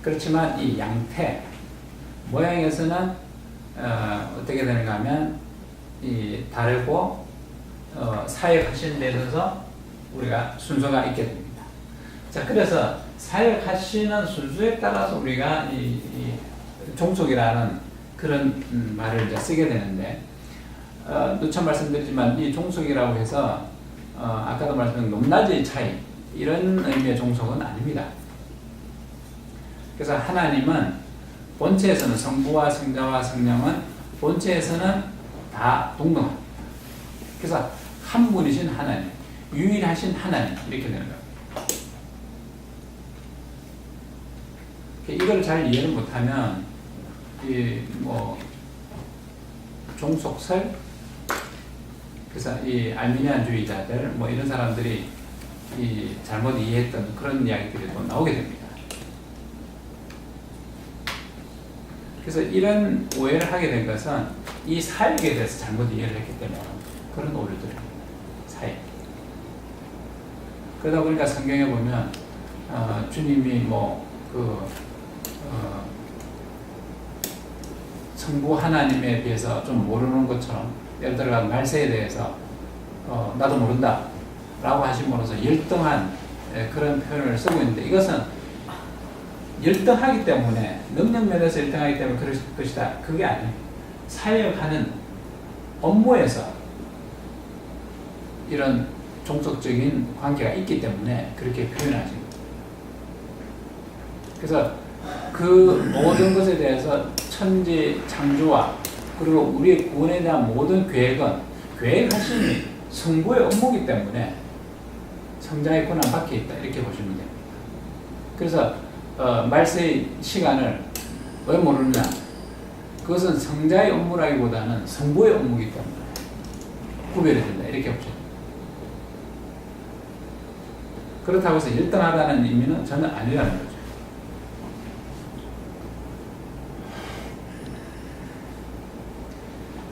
그렇지만 이 양태 모양에서는 어떻게 되는가 하면 이 다르고 사역하시는 데 있어서 우리가 순서가 있게 됩니다. 자, 그래서 사역하시는 순서에 따라서 우리가 이 종속이라는 그런 말을 이제 쓰게 되는데, 누차 말씀드리지만 이 종속이라고 해서 아까도 말씀드린 높낮이의 차이, 이런 의미의 종속은 아닙니다. 그래서 하나님은 본체에서는 성부와 성자와 성령은 본체에서는 다 동등합니다. 그래서 한 분이신 하나님, 유일하신 하나님, 이렇게 되는 겁니다. 이걸 잘 이해를 못하면 종속설, 그래서 이 알미니안주의자들 이런 사람들이 이 잘못 이해했던 그런 이야기들이 또 나오게 됩니다. 그래서 이런 오해를 하게 된 것은 이 사역에 대해서 잘못 이해를 했기 때문에 그런 오류들입니다. 사역. 그러다 보니까 성경에 보면 주님이 성부 하나님에 비해서 좀 모르는 것처럼, 예를 들어 말세에 대해서 나도 모른다 라고 하심으로써 열등한 그런 표현을 쓰고 있는데, 이것은 열등하기 때문에, 능력면에서 열등하기 때문에 그럴 것이다, 그게 아니에요. 사역하는 업무에서 이런 종속적인 관계가 있기 때문에 그렇게 표현하지. 그래서 그 모든 것에 대해서 천지 창조와 그리고 우리의 구원에 대한 모든 계획은 계획하심이 성부의 업무이기 때문에 성자의 권한 밖에 있다, 이렇게 보시면 됩니다. 그래서 말세의 시간을 왜 모르느냐? 그것은 성자의 업무라기보다는 성부의 업무이기 때문에 구별이 된다, 이렇게 보시면 됩니다. 그렇다고 해서 열등하다는 의미는 전혀 아니라는 거죠.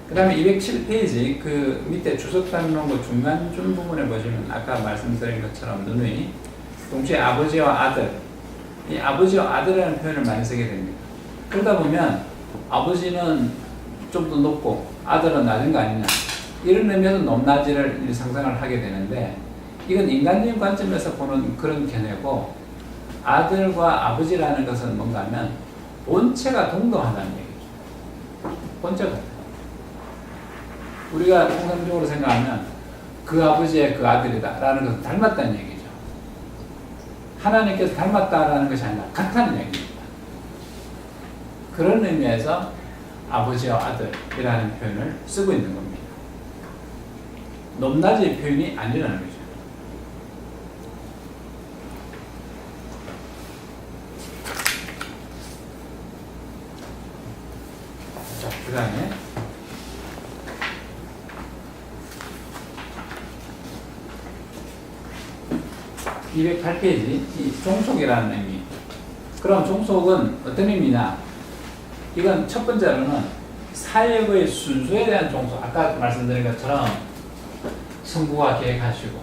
그 다음에 207페이지 그 밑에 주석단론고 중간준 부분에 보시면 아까 말씀드린 것처럼 누누이 동시에 아버지와 아들, 이 아버지와 아들이라는 표현을 많이 쓰게 됩니다. 그러다 보면 아버지는 좀 더 높고 아들은 낮은 거 아니냐, 이런 의미에서 높낮이를 상상을 하게 되는데, 이건 인간적인 관점에서 보는 그런 견해고, 아들과 아버지라는 것은 뭔가 하면 본체가 동등하다는 얘기죠. 본체가 우리가 통상적으로 생각하면 그 아버지의 그 아들이다 라는 것은 닮았다는 얘기죠. 하나님께서 닮았다라는 것이 아니라 같다는 얘기입니다. 그런 의미에서 아버지와 아들이라는 표현을 쓰고 있는 겁니다. 높낮이의 표현이 아니라는 거죠. 자, 그 다음에 208페이지, 이 종속이라는 의미. 그럼 종속은 어떤 의미냐? 이건 첫 번째로는 사역의 순서에 대한 종소, 아까 말씀드린 것처럼 성부가 계획하시고,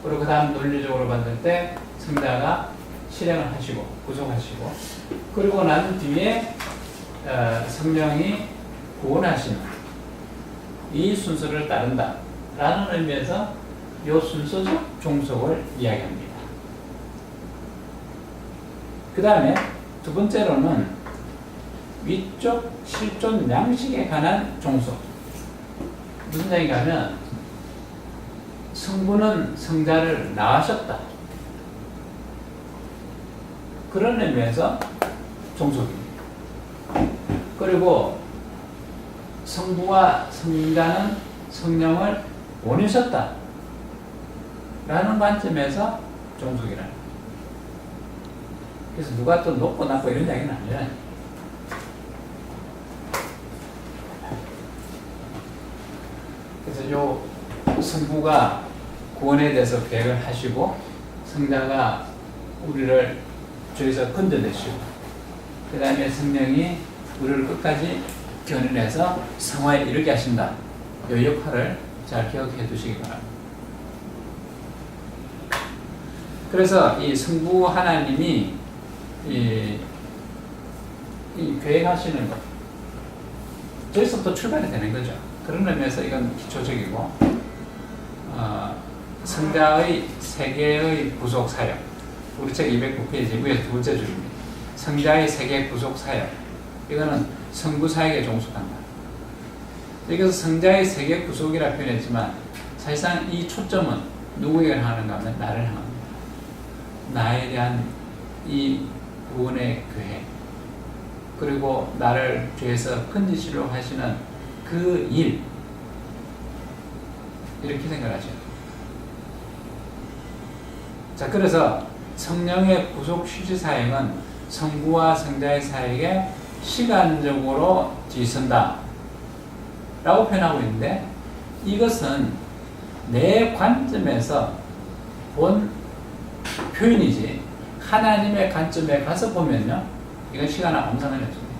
그리고 그 다음 논리적으로 봤을 때 성자가 실행을 하시고 구속하시고, 그리고 난 뒤에 성령이 구원하시는 이 순서를 따른다 라는 의미에서 이 순서적 종속을 이야기합니다. 그 다음에 두 번째로는 위쪽 실존 양식에 관한 종속. 무슨 얘기가 하면 성부는 성자를 낳으셨다, 그런 의미에서 종속입니다. 그리고 성부와 성자는 성령을 보내셨다 라는 관점에서 종속이라는 거예요. 그래서 누가 또 높고 낮고 이런 이야기는 아니잖아요. 그래서 요 성부가 구원에 대해서 계획을 하시고, 성자가 우리를 죄에서 건져내시고, 그 다음에 성령이 우리를 끝까지 견인해서 성화에 이르게 하신다. 이 역할을 잘 기억해 두시기 바랍니다. 그래서 이 성부 하나님이 이 계획하시는 것, 저기서부터 출발이 되는 거죠. 그런 의미에서 이건 기초적이고, 성자의 세계의 구속 사역, 우리 책 209페이지 위에 두 번째 줄입니다. 성자의 세계 구속 사역, 이거는 성부 사역에 종속한다. 여기서 성자의 세계 구속이라 표현했지만 사실상 이 초점은 누구에게 향하는가 하면 나를 향합니다. 나에 대한 이 구원의 계획, 그리고 나를 죄에서 건지시려고 하시는 그 일, 이렇게 생각하죠. 자, 그래서 성령의 구속 취지 사역은 성부와 성자의 사역에 시간적으로 뒤선다 라고 표현하고 있는데, 이것은 내 관점에서 본 표현이지 하나님의 관점에 가서 보면요, 이건 시간하고 아무 상관이 없습니다.